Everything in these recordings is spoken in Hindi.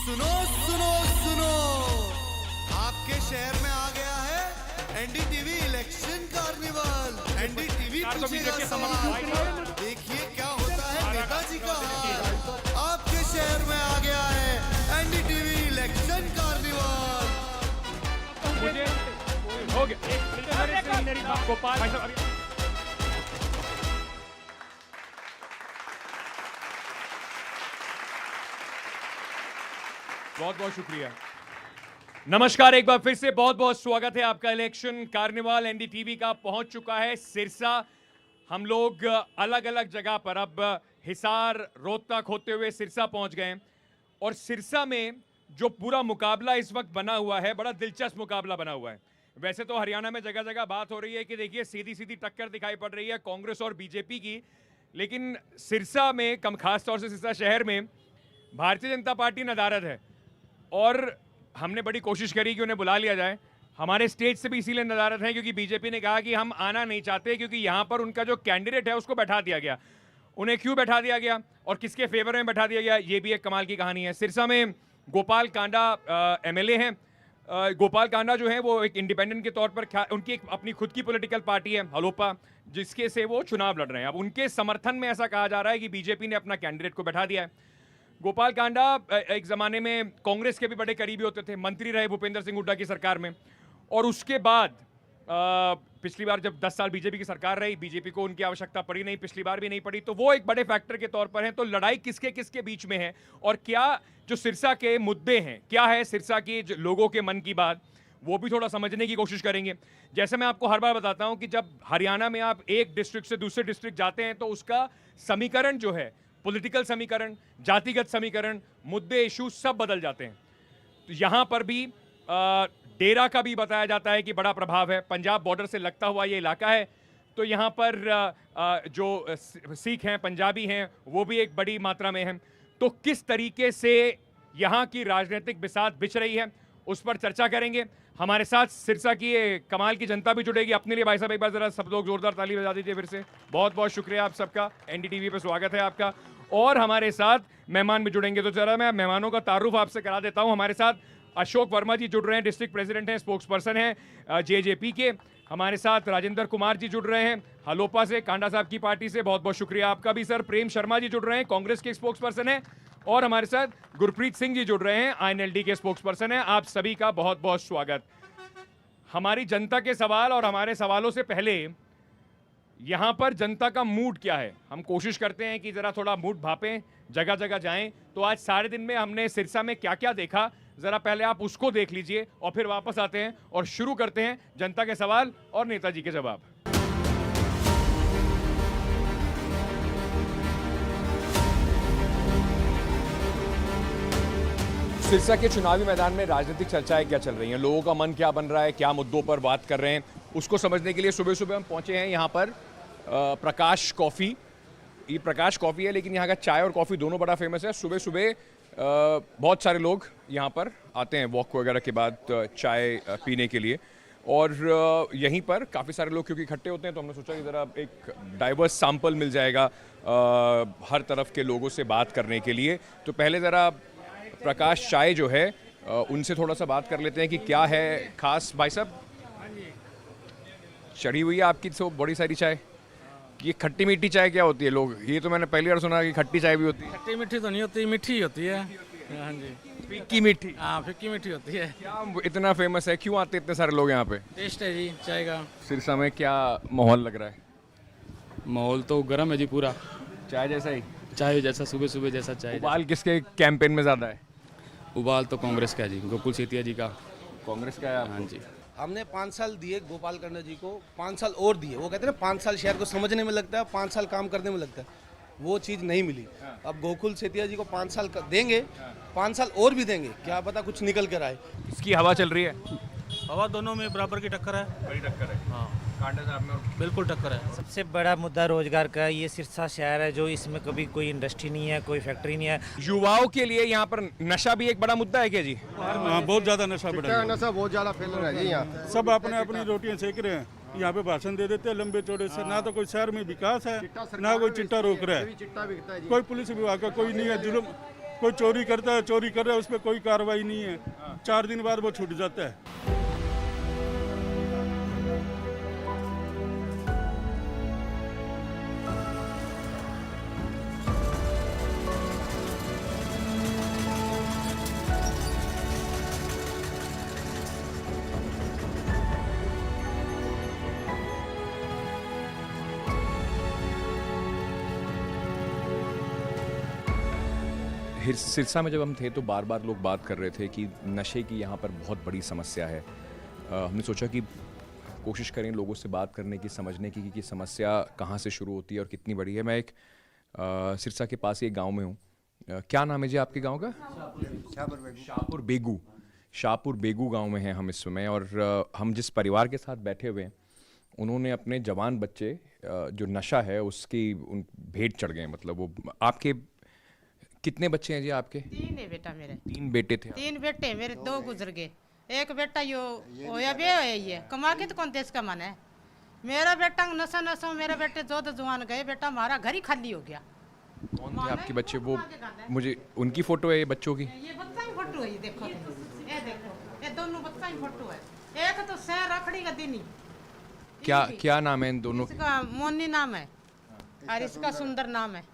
सुनो सुनो सुनो, आपके शहर में आ गया है एनडीटीवी इलेक्शन कार्निवल। एनडीटीवी पूछेगा सवाल, देखिए क्या होता है नेताजी का हाल। आपके शहर में आ गया है एनडीटीवी इलेक्शन कार्निवल। मुझे हो गया गोपाल भाई साहब, बहुत बहुत शुक्रिया। नमस्कार, एक बार फिर से बहुत बहुत स्वागत है आपका। इलेक्शन कार्निवाल एनडीटीवी का पहुंच चुका है सिरसा। हम लोग अलग अलग जगह पर, अब हिसार रोहतक होते हुए सिरसा पहुंच गए और सिरसा में जो पूरा मुकाबला इस वक्त बना हुआ है, बड़ा दिलचस्प मुकाबला बना हुआ है। वैसे तो हरियाणा में जगह जगह बात हो रही है कि देखिए सीधी सीधी टक्कर दिखाई पड़ रही है कांग्रेस और बीजेपी की, लेकिन सिरसा में, कम खास तौर से सिरसा शहर में, भारतीय जनता पार्टी नदारद है और हमने बड़ी कोशिश करी कि उन्हें बुला लिया जाए। हमारे स्टेज से भी इसीलिए नदारद हैं क्योंकि बीजेपी ने कहा कि हम आना नहीं चाहते, क्योंकि यहाँ पर उनका जो कैंडिडेट है उसको बैठा दिया गया। उन्हें क्यों बैठा दिया गया और किसके फेवर में बैठा दिया गया, ये भी एक कमाल की कहानी है। सिरसा में गोपाल कांडा एमएलए हैं। गोपाल कांडा जो है वो एक इंडिपेंडेंट के तौर पर, उनकी एक अपनी खुद की पॉलिटिकल पार्टी है हलोपा, जिसके से वो चुनाव लड़ रहे हैं। अब उनके समर्थन में ऐसा कहा जा रहा है कि बीजेपी ने अपना कैंडिडेट को बैठा दिया है। गोपाल कांडा एक ज़माने में कांग्रेस के भी बड़े करीबी होते थे, मंत्री रहे भूपेंद्र सिंह हुड्डा की सरकार में, और उसके बाद पिछली बार जब 10 साल बीजेपी की सरकार रही, बीजेपी को उनकी आवश्यकता पड़ी नहीं, पिछली बार भी नहीं पड़ी, तो वो एक बड़े फैक्टर के तौर पर हैं। तो लड़ाई किसके किसके बीच में है और क्या जो सिरसा के मुद्दे हैं, क्या है सिरसा के लोगों के मन की बात, वो भी थोड़ा समझने की कोशिश करेंगे। जैसे मैं आपको हर बार बताता हूँ कि जब हरियाणा में आप एक डिस्ट्रिक्ट से दूसरे डिस्ट्रिक्ट जाते हैं तो उसका समीकरण जो है, पॉलिटिकल समीकरण, जातिगत समीकरण, मुद्दे, इशू सब बदल जाते हैं। तो यहाँ पर भी डेरा का भी बताया जाता है कि बड़ा प्रभाव है। पंजाब बॉर्डर से लगता हुआ ये इलाका है, तो यहाँ पर जो सिख हैं, पंजाबी हैं, वो भी एक बड़ी मात्रा में हैं। तो किस तरीके से यहाँ की राजनीतिक बिसात बिछ रही है, उस पर चर्चा करेंगे। हमारे साथ सिरसा की कमाल की जनता भी जुड़ेगी। अपने लिए भाई साहब एक बार जरा सब लोग जोरदार ताली बजा दीजिए फिर से। बहुत बहुत शुक्रिया आप सबका, एनडीटीवी पे स्वागत है आपका। और हमारे साथ मेहमान भी जुड़ेंगे, तो जरा मैं मेहमानों का तारुफ आपसे करा देता हूं। हमारे साथ अशोक वर्मा जी जुड़ रहे हैं, डिस्ट्रिक्ट प्रेसिडेंट हैं, स्पोक्स पर्सन हैं जेजेपी के। हमारे साथ राजेंद्र कुमार जी जुड़ रहे हैं हलोपा से, कांडा साहब की पार्टी से, बहुत बहुत शुक्रिया आपका भी सर। प्रेम शर्मा जी जुड़ रहे हैं, कांग्रेस के स्पोक्स पर्सन हैं। और हमारे साथ गुरप्रीत सिंह जी जुड़ रहे हैं, आईएनएलडी के स्पोक्स पर्सन हैं। आप सभी का बहुत बहुत स्वागत। हमारी जनता के सवाल और हमारे सवालों से पहले यहाँ पर जनता का मूड क्या है, हम कोशिश करते हैं कि जरा थोड़ा मूड भापें, जगह जगह जाएं। तो आज सारे दिन में हमने सिरसा में क्या क्या देखा, जरा पहले आप उसको देख लीजिए और फिर वापस आते हैं और शुरू करते हैं जनता के सवाल और नेताजी के जवाब। सिरसा के चुनावी मैदान में राजनीतिक चर्चाएं क्या चल रही हैं, लोगों का मन क्या बन रहा है, क्या मुद्दों पर बात कर रहे हैं, उसको समझने के लिए सुबह सुबह हम पहुंचे हैं यहाँ पर प्रकाश कॉफ़ी। ये प्रकाश कॉफ़ी है, लेकिन यहाँ का चाय और कॉफ़ी दोनों बड़ा फेमस है। सुबह सुबह बहुत सारे लोग यहाँ पर आते हैं वॉक वगैरह के बाद चाय पीने के लिए, और यहीं पर काफ़ी सारे लोग क्योंकि इकट्ठे होते हैं, तो हमने सोचा कि ज़रा एक डाइवर्स सैंपल मिल जाएगा हर तरफ के लोगों से बात करने के लिए। तो पहले ज़रा प्रकाश चाय जो है उनसे थोड़ा सा बात कर लेते हैं कि क्या है खास। भाई साहब, चढ़ी हुई है आपकी तो बड़ी सारी चाय, ये खट्टी मीठी चाय क्या होती है? लोग, ये तो मैंने पहली बार सुना कि खट्टी चाय भी होती है। खट्टी मीठी तो नहीं होती, मीठी होती है। हाँ जी, फीकी मीठी। हाँ, फीकी मीठी होती है। क्या इतना फेमस है, क्यों आते इतने सारे लोग यहाँ पे? टेस्ट है जी चाय का। सिरसा में क्या माहौल लग रहा है? माहौल तो गर्म है जी पूरा, चाय जैसा ही, चाय जैसा, सुबह सुबह जैसा चाय। उबाल किसके कैंपेन में ज़्यादा है? उबाल तो कांग्रेस का है जी, गोकुल सेतिया जी का। कांग्रेस का है। हाँ जी, हमने 5 साल दिए गोपाल कांडा जी को, 5 साल और दिए। वो कहते हैं ना 5 साल शहर को समझने में लगता है, 5 साल काम करने में लगता है, वो चीज़ नहीं मिली। अब गोकुल सेतिया जी को 5 साल देंगे, 5 साल और भी देंगे, क्या पता कुछ निकल कर आए। इसकी हवा चल रही है, हवा दोनों में बराबर की टक्कर है। बड़ी टक्कर है। हाँ, कांडा साहब में बिल्कुल टक्कर है। सबसे बड़ा मुद्दा रोजगार का। ये सिरसा शहर है जो इसमें कभी कोई इंडस्ट्री नहीं है, कोई फैक्ट्री नहीं है। युवाओं के लिए यहाँ पर नशा भी एक बड़ा मुद्दा है क्या जी? हाँ, बहुत ज़्यादा नशा बढ़ा है। नशा बहुत ज़्यादा फैल रहा है जी यहाँ। सब अपने अपनी रोटियां सेक रहे हैं, यहाँ पे भाषण दे देते हैं लंबे चौड़े से। ना तो कोई शहर में विकास है, ना कोई चिट्टा रोक रहा है, कोई पुलिस विभाग का कोई नहीं है। जुल्म कोई चोरी करता है, चोरी कर रहा है, उस पर कोई कार्रवाई नहीं है, 4 दिन बाद वो छूट जाता है। सिरसा में जब हम थे तो बार बार लोग बात कर रहे थे कि नशे की यहाँ पर बहुत बड़ी समस्या है। हमने सोचा कि कोशिश करें लोगों से बात करने की, समझने की कि समस्या कहाँ से शुरू होती है और कितनी बड़ी है। मैं एक सिरसा के पास ही एक गांव में हूँ। क्या नाम है जी आपके गांव का? शाहपुर बेगू। शाहपुर बेगू गांव में हैं हम इस समय, और हम जिस परिवार के साथ बैठे हुए हैं उन्होंने अपने जवान बच्चे जो नशा है उसकी भेंट चढ़ गए। मतलब वो आपके कितने बच्चे हैं जी आपके? 3 है बेटा मेरे। 3 बेटे थे? 3 बेटे मेरे, 2 गुजर गए। एक बेटा यो होया बे होया ही है, कमा के तो कौन देश का मन है। मेरा बेटा नशा नशा, मेरे बेटे जो जवान गए, बेटा हमारा घर ही खाली हो गया। कौन थे आपके बच्चे? वो मुझे उनकी फोटो है ये बच्चों की? ये बच्चा की फोटो है, ये देखो, ये देखो, ये दोनों बच्चा की फोटो है। एक तो सह रखड़ी का दिन ही। क्या नाम है इन दोनों? इसका मोनी नाम है और इसका सुंदर नाम है।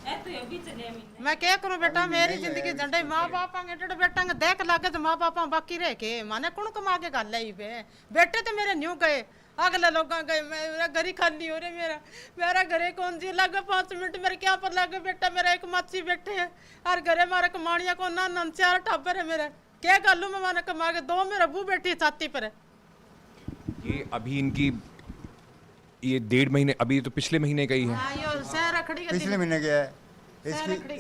मैं क्या करूं बेटा, मेरी जिंदगी झंडे माँ बाप बेटा देख लागे तो माँ बाप बाकी रह के माने कौन कमा के गल है। बेटे तो मेरे न्यू गए, अगले लोग गए, मेरा घर ही खाली हो रहा। मेरा घरे कौन सी लगे 5 मिनट मेरे क्या पर लगे बेटा। मेरा एक माची बैठे है और घरे मारे कमानिया को ना 4 टाबर है मेरे। क्या गलू में मैंने कमा के 2 मेरा बू बैठी है छाती पर। ये अभी इनकी ये 1.5 महीने, अभी तो पिछले महीने का ही है। हाँ, यो सह रखड़ी का दिन। पिछले महीने गया है।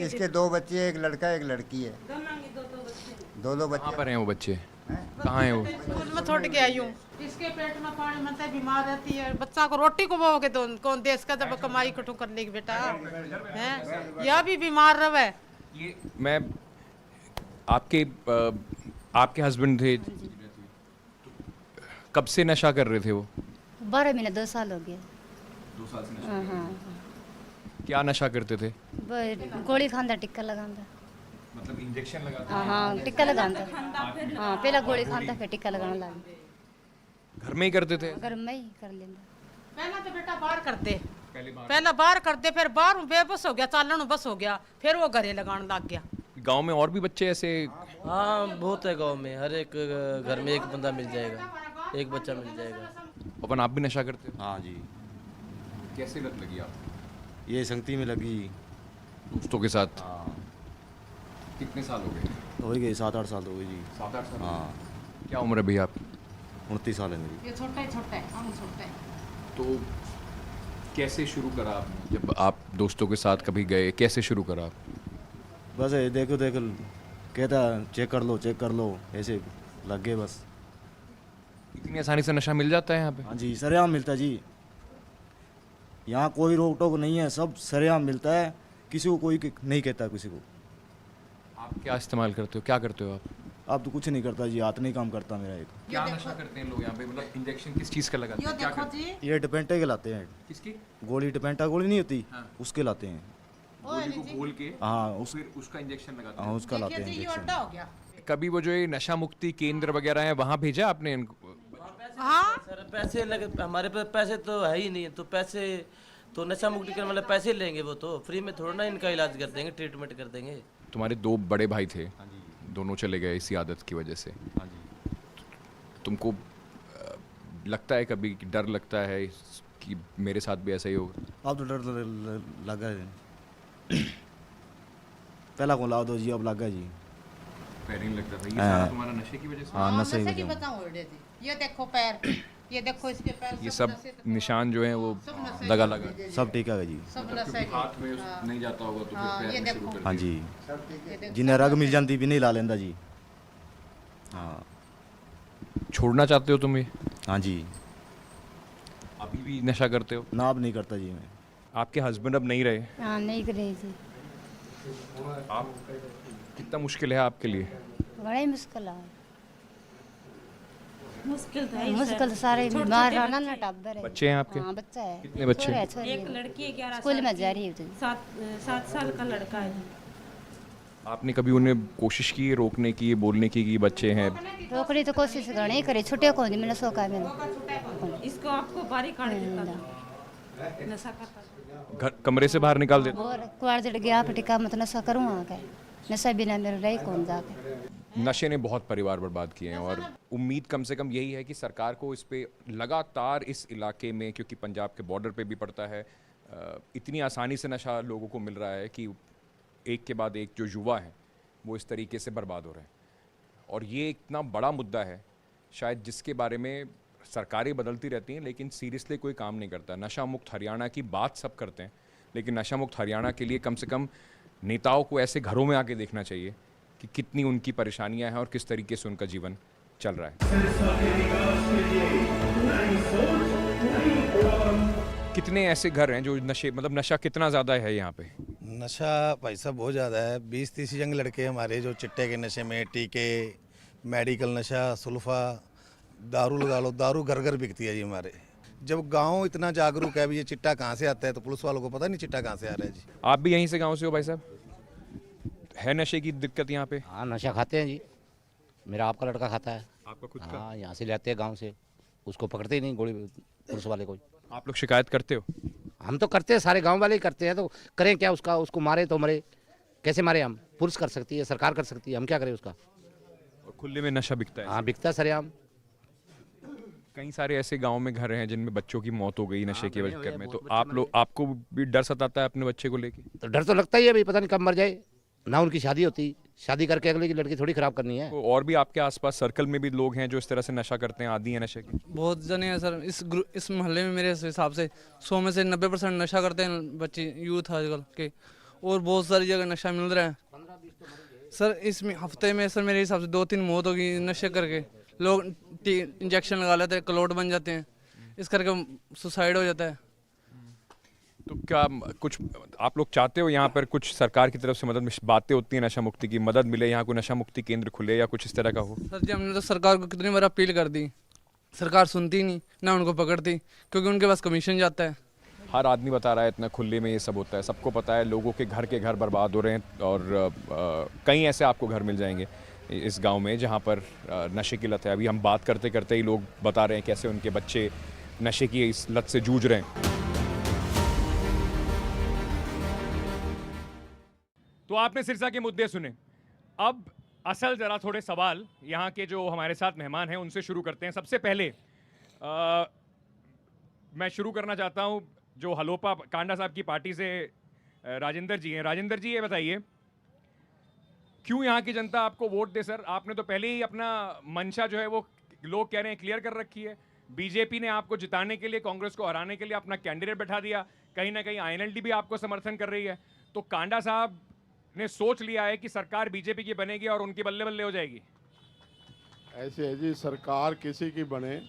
इसके 2 बच्चे, एक लड़का एक लड़की है। दो बच्चे। कहाँ पर हैं वो बच्चे? कहाँ हैं वो? स्कूल में छोड़ के आई हूँ। इसके पेट में पानी मतलब बीमार रहती है। बच्चा को रोटी को बोगे तो कौन देश का जब कमाई कटू कर लेगी बेटा है। यह भी बीमार रहे। ये मैं आपके हस्बैंड थे, कब से नशा कर रहे थे वो? 12 महीने 2 साल हो गए। 2 साल से नशा। हाँ, क्या नशा करते थे? गोली खांदा, टिक्का लगांदा। मतलब इंजेक्शन लगाते? हाँ, टिक्का लगांदा। हाँ, पहला गोली खांदा फिर टिक्का लगाने लगा। घर में ही करते थे? घर में ही कर लेंदा। पहला तो बेटा बाहर करते, पहला बाहर करते, फिर बाहर बेबस हो गया, चालन बस हो गया, फिर वो घरे लगाने लग गया। गांव में और भी बच्चे ऐसे? हाँ, बहुत है गांव में। हर एक घर में एक बंदा मिल जाएगा, एक बच्चा मिल जाएगा। अपन आप भी नशा करते हो? हाँ जी। कैसे लत लगी आप? ये संगति में लगी, दोस्तों के साथ? हाँ। कितने साल हो गए? हो गई 7-8 साल हो गए जी। 7-8 साल? हाँ। क्या उम्र है भैया आप? 29 साल है मेरी। ये छोटा है, हम छोटा है। तो कैसे शुरू करा आपने? जब आप दोस्तों के साथ कभी गए, कैसे शुरू करा आप? बस ये देखो कहता चेक कर लो, ऐसे लग गए बस। इतनी आसानी से नशा मिल जाता है यहाँ पे? हाँ जी, सरेआम मिलता है जी। यहाँ कोई रोक टोक नहीं है, सब सरेआम मिलता है। किसी को कोई नहीं कहता किसी को। आप क्या इस्तेमाल करते हो, क्या करते हो आप? अब तो कुछ नहीं करता जी, हाथ नहीं काम करता मेरा एक। क्या नशा करते हैं लोग यहाँ पे? मतलब इंजेक्शन किस चीज़ का लगाते हैं? क्या करते हैं? जी ये डिपेंटे के लाते हैं। किसकी? गोली, डिपेंटा गोली नहीं होती, हाँ। उसके लाते हैं। गोली को घोल के हाँ, फिर उसका इंजेक्शन लगाते हाँ, हैं। उसका लाते हैं ये इंजेक्शन। अड्डा हो गया। कभी वो जो ये नशा मुक्ति केंद्र वगैरह है वहाँ भेजा आपने इनको? हाँ, सर पैसे लगे, हमारे पास पैसे तो है ही नहीं, तो पैसे तो नशा मुक्ति करने वाले पैसे लेंगे, वो तो फ्री में थोड़ा ना इनका इलाज कर देंगे, ट्रीटमेंट कर देंगे। तुम्हारे 2 बड़े भाई थे, दोनों चले गए इसी आदत की वजह से। हाँ जी। तुमको लगता है कभी कि डर लगता है कि मेरे साथ भी ऐसा ही होगा? अब तो डर लगा है। पहला को ला दो जी, अब लगा जी। पहले नहीं लगता था। ये हाँ। सारा तुम्हारा नशे की वजह से? हाँ, नशे नशे की में बताऊं हो रही थी। ये देखो पैर, ये देखो इसके पैर, ये सब नशे से- निशान जो हैं वो सब नशे लगा के। लगा सब टीका है जी। सब मतलब नशे क्योंकि के। हाथ में नहीं जाता होगा तो हाँ, फिर ये पैर में शुरू देखो। कर हाँ दिया। जी, ये देखो। जिन्हें रग मिल जाती भी नहीं ला लेंदा जी। हाँ। छोड़ना चाहते हो तुम ये? हाँ जी। अभी भी नशा करते हो? ना अब नहीं करता जी मैं। आपके हस्बैंड अब नहीं रहे? हाँ, नहीं कर रही थी। आप कितना मुश्किल है आपके लिए? बड़ा ही मुश्किल है। मुश्किल तो सारे बीमार रहना ना, टाबर है। बच्चे हैं आपके? हाँ, बच्चा है। कितने बच्चे? छोरा है, छोरी एक है। लड़की है, 11 स्कूल में जा रही है तो। 7 साल का लड़का है। आपने कभी उन्हें कोशिश की है रोकने की, बोलने की कि बच्चे हैं? रोकने तो कोशिश करनी करे, छुट्टे को नहीं मैंने सोका मैंने इसको आपको बारी काट देता नशा करता घर कमरे से बाहर निकाल देते? और कुआर जड़ गया पटिका मत नशा करूँ आके, नशा बिना मेरे रही कौन जाके। नशे ने बहुत परिवार बर्बाद किए हैं और उम्मीद कम से कम यही है कि सरकार को इस पे लगातार इस इलाके में, क्योंकि पंजाब के बॉर्डर पे भी पड़ता है, इतनी आसानी से नशा लोगों को मिल रहा है कि एक के बाद एक जो युवा हैं वो इस तरीके से बर्बाद हो रहे हैं। और ये इतना बड़ा मुद्दा है शायद जिसके बारे में सरकारें बदलती रहती हैं लेकिन सीरियसली कोई काम नहीं करता। नशा मुक्त हरियाणा की बात सब करते हैं लेकिन नशा मुक्त हरियाणा के लिए कम से कम नेताओं को ऐसे घरों में आके देखना चाहिए कि कितनी उनकी परेशानियां हैं और किस तरीके से उनका जीवन चल रहा है। कितने ऐसे घर हैं जो नशे, मतलब नशा कितना ज़्यादा है यहाँ पे? नशा भाई साहब बहुत ज़्यादा है। 20-30 यंग लड़के हमारे जो चिट्टे के नशे में, टीके, मेडिकल नशा, सुल्फा, दारू लगा लो, दारू घर घर बिकती है जी हमारे। जब गांव इतना जागरूक है, अभी ये चिट्टा कहाँ से आता है तो पुलिस वालों को पता नहीं चिट्टा कहाँ से आ रहा है जी। आप भी यहीं से गाँव से हो भाई साहब? है नशे की दिक्कत यहाँ पे? हाँ नशा खाते हैं जी, मेरा आपका लड़का खाता है। आपका खुद का? हाँ यहाँ से लाते हैं गाँव से, उसको पकड़ते ही नहीं गोली पुलिस वाले को। आप लोग शिकायत करते हो? हम तो करते हैं, सारे गांव वाले ही करते हैं, तो करें क्या? उसको मारे तो मरे, कैसे मारे हम? पुलिस कर सकती है, सरकार कर सकती है, हम क्या करें उसका? और खुले में नशा बिकता है? हाँ बिकता है सरेआम। कई सारे ऐसे गांव में घर हैं जिनमें बच्चों की मौत हो गई नशे के वजह में, तो आपको भी डर सताता है अपने बच्चे को लेके? तो डर तो लगता ही है भाई, पता नहीं कब मर जाए ना। उनकी शादी होती, शादी करके अगले की लड़की थोड़ी खराब करनी है। और भी आपके आसपास सर्कल में भी लोग हैं जो इस तरह से नशा करते हैं, आदी हैं नशे के? बहुत जने हैं सर। इस मोहल्ले में मेरे हिसाब से 100 में से 90% नशा करते हैं बच्चे, यूथ आजकल के। और बहुत सारी जगह नशा मिल रहा है सर। इस हफ्ते में सर मेरे हिसाब से 2-3 मौत होगी नशे करके। लोग इंजेक्शन लगा लेते हैं, क्लोट बन जाते हैं, इस करके सुसाइड हो जाता है। तो क्या कुछ आप लोग चाहते हो यहाँ पर कुछ सरकार की तरफ से मदद, बातें होती है नशा मुक्ति की, मदद मिले, यहाँ कोई नशा मुक्ति केंद्र खुले या कुछ इस तरह का हो? सर जी हमने तो सरकार को कितनी बार अपील कर दी, सरकार सुनती नहीं ना उनको पकड़ती, क्योंकि उनके पास कमीशन जाता है। हर आदमी बता रहा है इतना खुले में ये सब होता है, सबको पता है, लोगों के घर बर्बाद हो रहे हैं। और कई ऐसे आपको घर मिल जाएंगे इस गांव में जहां पर नशे की लत है। अभी हम बात करते करते ही लोग बता रहे हैं कैसे उनके बच्चे नशे की इस लत से जूझ रहे हैं। तो आपने सिरसा के मुद्दे सुने, अब असल जरा थोड़े सवाल यहाँ के जो हमारे साथ मेहमान हैं उनसे शुरू करते हैं। सबसे पहले मैं शुरू करना चाहता हूँ जो हलोपा कांडा साहब की पार्टी से राजेंद्र जी हैं। राजेंद्र जी ये बताइए, क्यों यहाँ की जनता आपको वोट दे सर? आपने तो पहले ही अपना मंशा जो है वो लोग कह रहे हैं क्लियर कर रखी है। बीजेपी ने आपको जिताने के लिए, कांग्रेस को हराने के लिए अपना कैंडिडेट बैठा दिया, कहीं ना कहीं आईएनएलडी भी आपको समर्थन कर रही है। तो कांडा साहब ने सोच लिया है कि सरकार बीजेपी की बनेगी और उनकी बल्ले बल्ले हो जाएगी? ऐसे है जी, सरकार किसी की बने,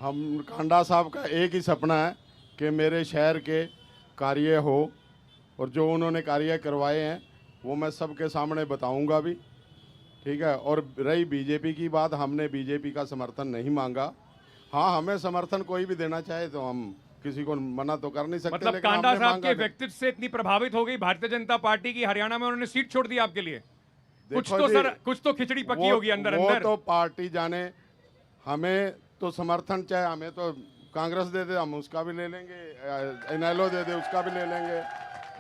हम कांडा साहब का एक ही सपना है कि मेरे शहर के कार्य हो, और जो उन्होंने कार्य करवाए हैं वो मैं सबके सामने बताऊंगा भी, ठीक है। और रही बीजेपी की बात, हमने बीजेपी का समर्थन नहीं मांगा। हाँ, हमें समर्थन कोई भी देना चाहे तो हम किसी को मना तो कर नहीं सकते। मतलब कांडा साहब के व्यक्तित्व से इतनी प्रभावित हो गई भारतीय जनता पार्टी की, हरियाणा में उन्होंने सीट छोड़ दी आपके लिए? कुछ तो सर, कुछ तो खिचड़ी पकी होगी अंदर अंदर। वो तो पार्टी जाने, हमें तो समर्थन चाहे, हमें तो कांग्रेस दे दे हम उसका भी ले लेंगे, इनेलो दे दे उसका भी ले लेंगे।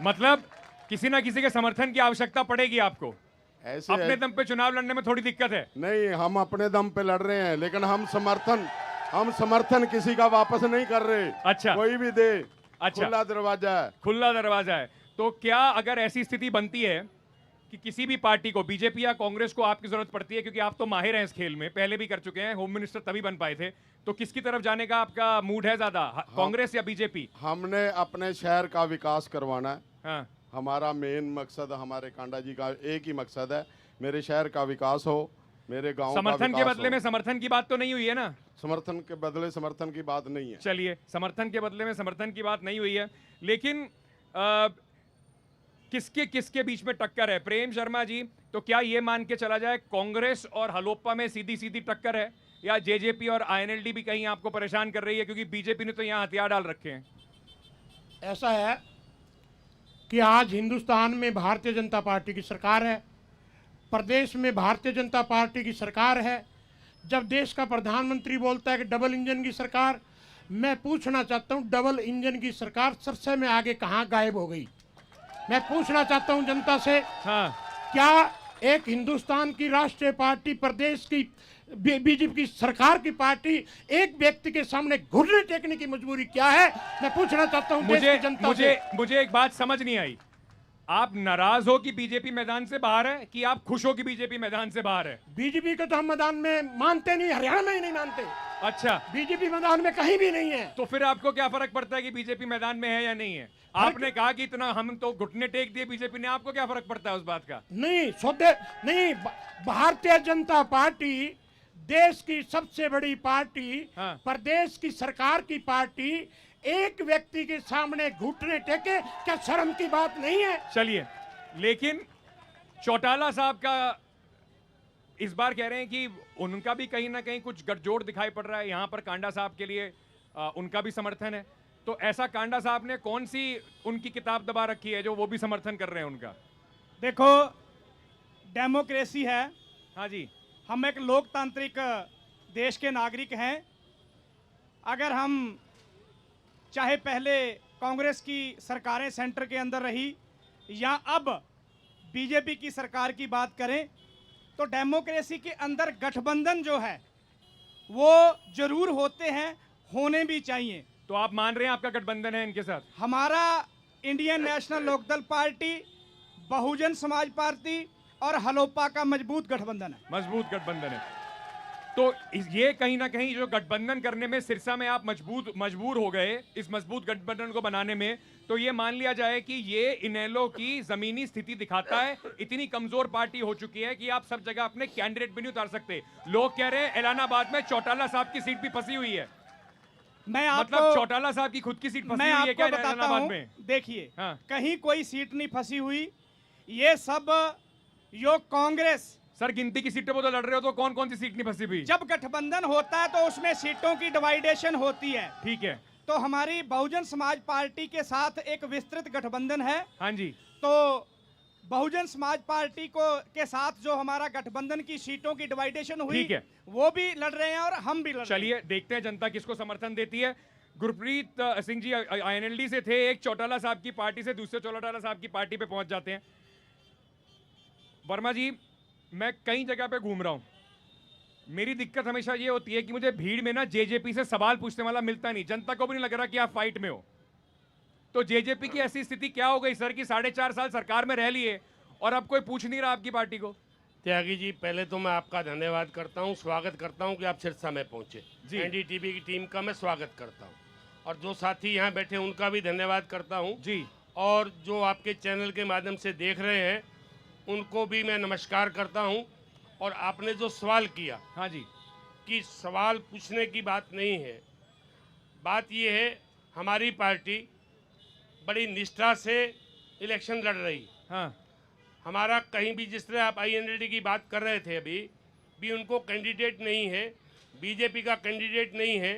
मतलब किसी ना किसी के समर्थन की आवश्यकता पड़ेगी आपको? ऐसे अपने दम पे चुनाव लड़ने में थोड़ी दिक्कत है? नहीं, हम अपने दम पे लड़ रहे हैं, लेकिन हम समर्थन किसी का वापस नहीं कर रहे। अच्छा, कोई भी दे, अच्छा, खुला दरवाजा है, खुला दरवाजा है। तो क्या अगर ऐसी स्थिति बनती है कि किसी भी पार्टी को, बीजेपी या कांग्रेस को आपकी जरूरत पड़ती है, क्योंकि आप तो माहिर हैं इस खेल में, पहले भी कर चुके हैं, होम मिनिस्टर तभी बन पाए थे, तो किसकी तरफ जाने का आपका मूड है ज्यादा, कांग्रेस या बीजेपी? हमने अपने शहर का विकास करवाना है। हाँ। हमारा मेन मकसद, हमारे कांडा जी का एक ही मकसद है, मेरे शहर का विकास हो, मेरे गांव का समर्थन के विकास बदले में समर्थन की बात तो नहीं हुई है ना? समर्थन के बदले समर्थन की बात नहीं है। चलिए, समर्थन के बदले में समर्थन की बात नहीं हुई है, लेकिन किसके किसके बीच में टक्कर है? प्रेम शर्मा जी, तो क्या ये मान के चला जाए कांग्रेस और हलोपा में सीधी सीधी टक्कर है, या जेजेपी और आईएनएलडी भी कहीं आपको परेशान कर रही है, क्योंकि बीजेपी ने तो यहाँ हथियार डाल रखे हैं? ऐसा है कि आज हिंदुस्तान में भारतीय जनता पार्टी की सरकार है, प्रदेश में भारतीय जनता पार्टी की सरकार है, जब देश का प्रधानमंत्री बोलता है कि डबल इंजन की सरकार, मैं पूछना चाहता हूं डबल इंजन की सरकार सरसे में आगे कहां गायब हो गई? मैं पूछना चाहता हूं जनता से, क्या एक हिंदुस्तान की राष्ट्रीय पार्टी, प्रदेश की बीजेपी की सरकार की पार्टी, एक व्यक्ति के सामने घुटने टेकने की मजबूरी क्या है? मैं पूछना चाहता हूं देश की जनता से। मुझे एक बात समझ नहीं आई, आप नाराज हो कि बीजेपी मैदान से बाहर है कि आप खुश हो कि बीजेपी मैदान से बाहर है? बीजेपी को तो हम मैदान में मानते नहीं, हरियाणा में ही नहीं मानते। अच्छा, बीजेपी मैदान में कहीं भी नहीं है। तो फिर आपको क्या फर्क पड़ता है कि बीजेपी मैदान में है या नहीं है? आपने कहा कि इतना हम तो घुटने टेक दिए बीजेपी ने, आपको क्या फर्क पड़ता है उस बात का? नहीं नहीं, भारतीय जनता पार्टी देश की सबसे बड़ी पार्टी, प्रदेश की सरकार की पार्टी, एक व्यक्ति के सामने घुटने टेके, क्या शर्म की बात नहीं है? चलिए, लेकिन चौटाला साहब का इस बार कह रहे हैं कि उनका भी कहीं ना कहीं कुछ गठजोड़ दिखाई पड़ रहा है यहाँ पर कांडा साहब के लिए, उनका भी समर्थन है। तो ऐसा कांडा साहब ने कौन सी उनकी किताब दबा रखी है जो वो भी समर्थन कर रहे हैं उनका? देखो, डेमोक्रेसी है। हाँ जी, हम एक लोकतांत्रिक देश के नागरिक हैं। अगर हम चाहे पहले कांग्रेस की सरकारें सेंटर के अंदर रही या अब बीजेपी की सरकार की बात करें, तो डेमोक्रेसी के अंदर गठबंधन जो है वो जरूर होते हैं, होने भी चाहिए। तो आप मान रहे हैं आपका गठबंधन है इनके साथ? हमारा Indian national Lokdal party, Bahujan Samaj party और हलोपा का मजबूत गठबंधन है। मजबूत गठबंधन है। तो ये कहीं ना कहीं जो गठबंधन करने में सिरसा में आप मजबूर हो गए इस मजबूत गठबंधन को बनाने में, तो ये मान लिया जाए कि ये इनेलो की जमीनी स्थिति दिखाता है। इतनी कमजोर पार्टी हो चुकी है कि आप सब जगह अपने कैंडिडेट भी नहीं उतार सकते। लोग कह रहे हैं एलानाबाद में चौटाला साहब की सीट भी फंसी हुई है। मैं आपको मतलब चौटाला साहब की खुद की सीट फंसी हुई है क्या एलानाबाद में? देखिए, कहीं कोई सीट नहीं फंसी हुई। ये सब यो कांग्रेस, सर गिनती की सीटों पर तो लड़ रहे हो, तो कौन कौन सी सीट नहीं फंसी हुई? जब गठबंधन होता है तो उसमें सीटों की डिवाइडेशन होती है। ठीक है, तो हमारी बहुजन समाज पार्टी के साथ एक विस्तृत गठबंधन है। हाँ जी। तो बहुजन समाज पार्टी को के साथ जो हमारा गठबंधन की सीटों की डिवाइडेशन हुई, ठीक है, वो भी लड़ रहे हैं और हम भी लड़ रहे हैं। चलिए देखते हैं जनता किसको समर्थन देती है। गुरप्रीत सिंह जी INLD से थे, एक चौटाला साहब की पार्टी से दूसरे चौटाला साहब की पार्टी पे पहुंच जाते हैं। वर्मा जी, मैं कई जगह पे घूम रहा हूं, मेरी दिक्कत हमेशा ये होती है कि मुझे भीड़ में ना जेजेपी से सवाल पूछने वाला मिलता नहीं। जनता को भी नहीं लग रहा कि आप फाइट में हो। तो जेजेपी की ऐसी स्थिति क्या हो गई सर कि 4.5 साल सरकार में रह लिए और अब कोई पूछ नहीं रहा आपकी पार्टी को? त्यागी जी, पहले तो मैं आपका धन्यवाद करता हूं, स्वागत करता हूं कि आप सिरसा में पहुंचे। NDTV की टीम का मैं स्वागत करता हूं और जो साथी यहां बैठे उनका भी धन्यवाद करता हूं जी। और जो आपके चैनल के माध्यम से देख रहे हैं उनको भी मैं नमस्कार करता हूं। और आपने जो सवाल किया, हाँ जी, कि सवाल पूछने की बात नहीं है, बात ये है हमारी पार्टी बड़ी निष्ठा से इलेक्शन लड़ रही। हाँ। हमारा कहीं भी, जिस तरह आप INLD की बात कर रहे थे अभी भी, उनको कैंडिडेट नहीं है, बीजेपी का कैंडिडेट नहीं है,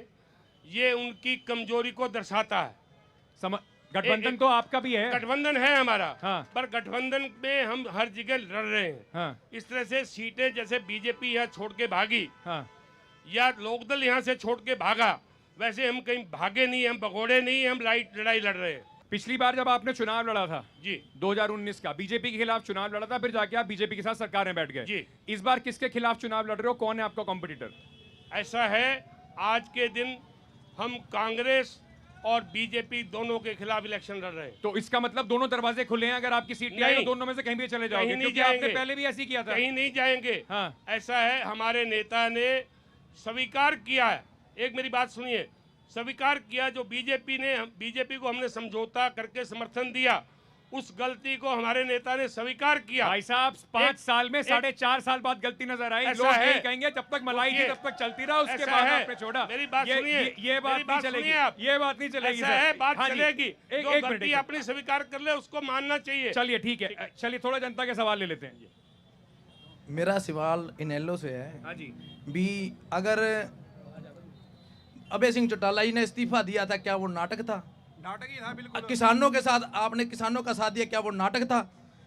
ये उनकी कमजोरी को दर्शाता है। गठबंधन तो आपका भी है, गठबंधन है हमारा। हाँ। पर गठबंधन में हम हर जगह लड़ रहे हैं। हाँ। इस तरह से सीटें जैसे बीजेपी यहाँ छोड़ के भागी, हाँ, या लोकदल यहाँ से छोड़ के भागा, वैसे हम कहीं भागे नहीं, हम भगोड़े नहीं, हम लड़ाई लड़ रहे हैं। पिछली बार जब आपने चुनाव लड़ा था जी, 2019 का, बीजेपी के खिलाफ चुनाव लड़ा था, फिर जाके आप बीजेपी के साथ सरकार में बैठ गए जी। इस बार किसके खिलाफ चुनाव लड़ रहे हो? कौन है आपका कॉम्पिटिटर? ऐसा है, आज के दिन हम कांग्रेस और बीजेपी दोनों के खिलाफ इलेक्शन लड़ रहे हैं। तो इसका मतलब दोनों दरवाजे खुले हैं, अगर आपकी सीट नहीं आई तो दोनों में से कहीं भी चले जाओगे, क्योंकि आपने पहले भी ऐसे किया था। कहीं नहीं जाएंगे। हाँ। ऐसा है, हमारे नेता ने स्वीकार किया है, एक मेरी बात सुनिए, स्वीकार किया जो बीजेपी को हमने समझौता करके समर्थन दिया, उस गलती को हमारे नेता ने स्वीकार किया। भाई साहब, 5 साल में 4.5 साल बाद गलती नजर आई। लोग यही कहेंगे जब तक मलाई थी तब तक चलती रहा, उसके बाद आपने छोड़ा। मेरी बात सुनिए, ये बात नहीं चलेगी, ये बात नहीं चलेगी। ऐसा है, बात चलेगी। एक गलती अपनी स्वीकार कर ले, उसको मानना चाहिए। चलिए ठीक है, चलिए थोड़ा जनता के सवाल ले लेते हैं। मेरा सवाल इनेलो से है। हाँ जी। भी अगर अभय सिंह चौटाला जी ने इस्तीफा दिया था, क्या वो नाटक था? नाटक ही था, बिल्कुल। किसानों के साथ आपने किसानों का साथ दिया, क्या वो नाटक था?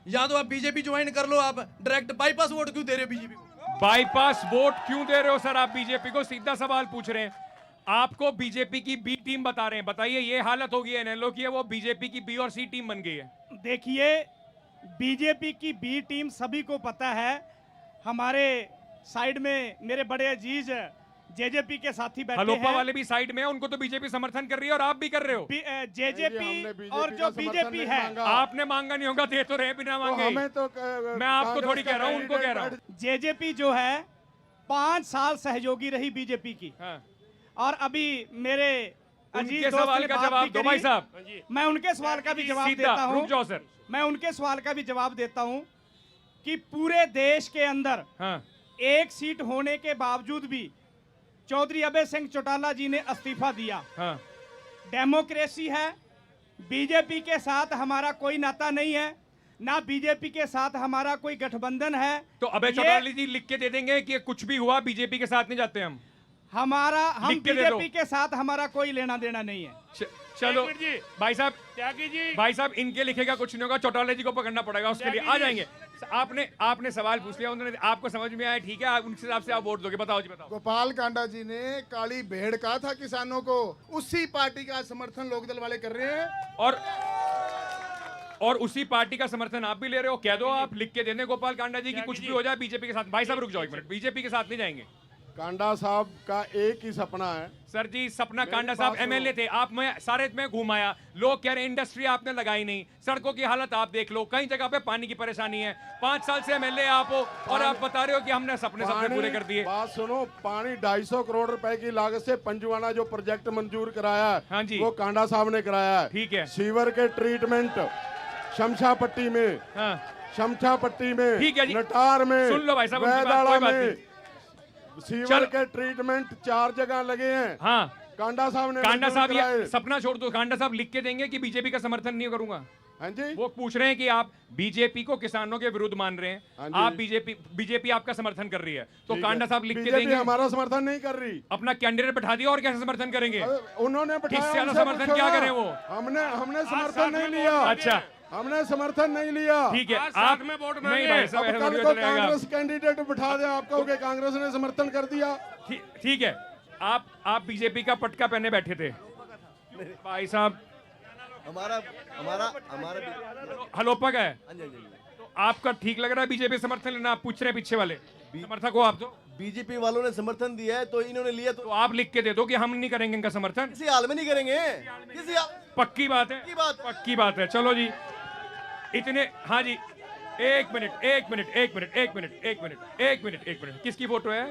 या तो आप बीजेपी ज्वाइन कर लो, आप डायरेक्ट बाईपास वोट क्यों दे रहे हो बीजेपी को? बाईपास वोट क्यों दे रहे हो सर आप बीजेपी को? सीधा सवाल पूछ रहे हैं। आपको बीजेपी की बी टीम बता रहे हैं। बताइए, ये हालत होगी एनएलओ की, वो बीजेपी की बी और सी टीम बन गई है। देखिए, बीजेपी की बी टीम सभी को पता है। हमारे साइड में मेरे बड़े अजीज जेजेपी के साथी बैठे हलोपा हैं। वाले भी साइड में है, उनको तो बीजेपी समर्थन कर रही है और आप भी कर रहे हो। जेजेपी और जो बीजेपी है, आपने मांगा नहीं होगा, दे तो रहे बिना मांगे। हमें तो मैं आपको थोड़ी कह रहा हूँ, उनको कह रहा हूँ। जेजेपी जो है 5 साल सहयोगी रही बीजेपी की। और अभी मेरे अजीज दोस्त सवाल ने का बात जवाब भी दो करी। भाई साहब। मैं उनके सवाल का भी जवाब सीधा, देता हूं। रुक जाओ सर। मैं उनके सवाल का भी जवाब देता हूं कि पूरे देश के अंदर एक सीट होने के बावजूद भी चौधरी अभय सिंह चौटाला जी ने इस्तीफा दिया। डेमोक्रेसी है, बीजेपी के साथ हमारा कोई नाता नहीं है, ना बीजेपी के साथ हमारा कोई गठबंधन है। तो अभय चौटाला जी लिख के दे देंगे कि कुछ भी हुआ बीजेपी के साथ नहीं जाते हम बीजेपी के साथ हमारा कोई लेना देना नहीं है। चलो भाई साहब, भाई साहब, इनके लिखेगा कुछ नहीं होगा, चौटाला जी को पकड़ना पड़ेगा, उसके लिए आ जाएंगे। आपने सवाल पूछ लिया, उन्होंने आपको समझ में आया, ठीक है, आप उनके हिसाब से आप वोट दोगे। बताओ जी, बताओ। गोपाल कांडा जी ने काली भेड़ कहा था किसानों को, उसी पार्टी का समर्थन लोकदल वाले कर रहे हैं और उसी पार्टी का समर्थन आप भी ले रहे हो। कह दो, आप लिख के देने गोपाल कांडा जी की कुछ भी हो जाए बीजेपी के साथ। भाई साहब रुक जाओ एक मिनट, बीजेपी के साथ नहीं जाएंगे। कांडा साहब का एक ही सपना है सर जी, सपना कांडा साहब एमएलए थे, आप मैं सारे में घुमाया, लोग कह रहे इंडस्ट्री आपने लगाई नहीं, सड़कों की हालत आप देख लो, कई जगह पे पानी की परेशानी है। 5 साल से एमएलए आप हो और आप बता रहे हो कि हमने सपने पूरे कर दिए। बात सुनो, पानी 250 करोड़ रुपए की लागत से पंजुआना जो प्रोजेक्ट मंजूर कराया है, हाँ जी, वो कांडा साहब ने कराया है। ठीक है। सीवर के ट्रीटमेंट शमशा पट्टी में, शमशा पट्टी में, ठीक है जी, नटार में, सुन लो भाई साहब, वैदाड़ा में सीवर के ट्रीटमेंट 4 जगह लगे हैं। कांडा साहब ने, कांडा साहब ये सपना छोड़ दो, कांडा साहब लिख के देंगे कि बीजेपी का समर्थन नहीं करूंगा। हाँ जी, वो पूछ रहे हैं कि आप बीजेपी को किसानों के विरुद्ध मान रहे हैं, आप बीजेपी आपका समर्थन कर रही है, तो कांडा साहब लिख के देंगे हमारा समर्थन नहीं कर रही, अपना कैंडिडेट बैठा दिया और कैसे समर्थन करेंगे? उन्होंने बैठाया, समर्थन क्या करें वो? हमने समर्थन नहीं लिया। अच्छा, हमने समर्थन नहीं लिया। ठीक है, आप में वोट नहीं भाई साहब, कल को कांग्रेस कैंडिडेट बिठा दे आपको कि कांग्रेस ने समर्थन कर दिया। ठीक है, आप बीजेपी का पटका पहने बैठे थे भाई साहब। हमारा हलोपा का है, तो आपका ठीक लग रहा है बीजेपी समर्थन लेना? आप पूछ रहे हैं पीछे वाले समर्थक हो आप, तो बीजेपी वालों ने समर्थन दिया है तो इन्होंने लिया, तो आप लिख के दे दो कि हम नहीं करेंगे इनका समर्थन। किसी हाल में नहीं करेंगे, पक्की बात है, पक्की बात है। चलो जी, इतने, हाँ जी, एक मिनट, किसकी फोटो है?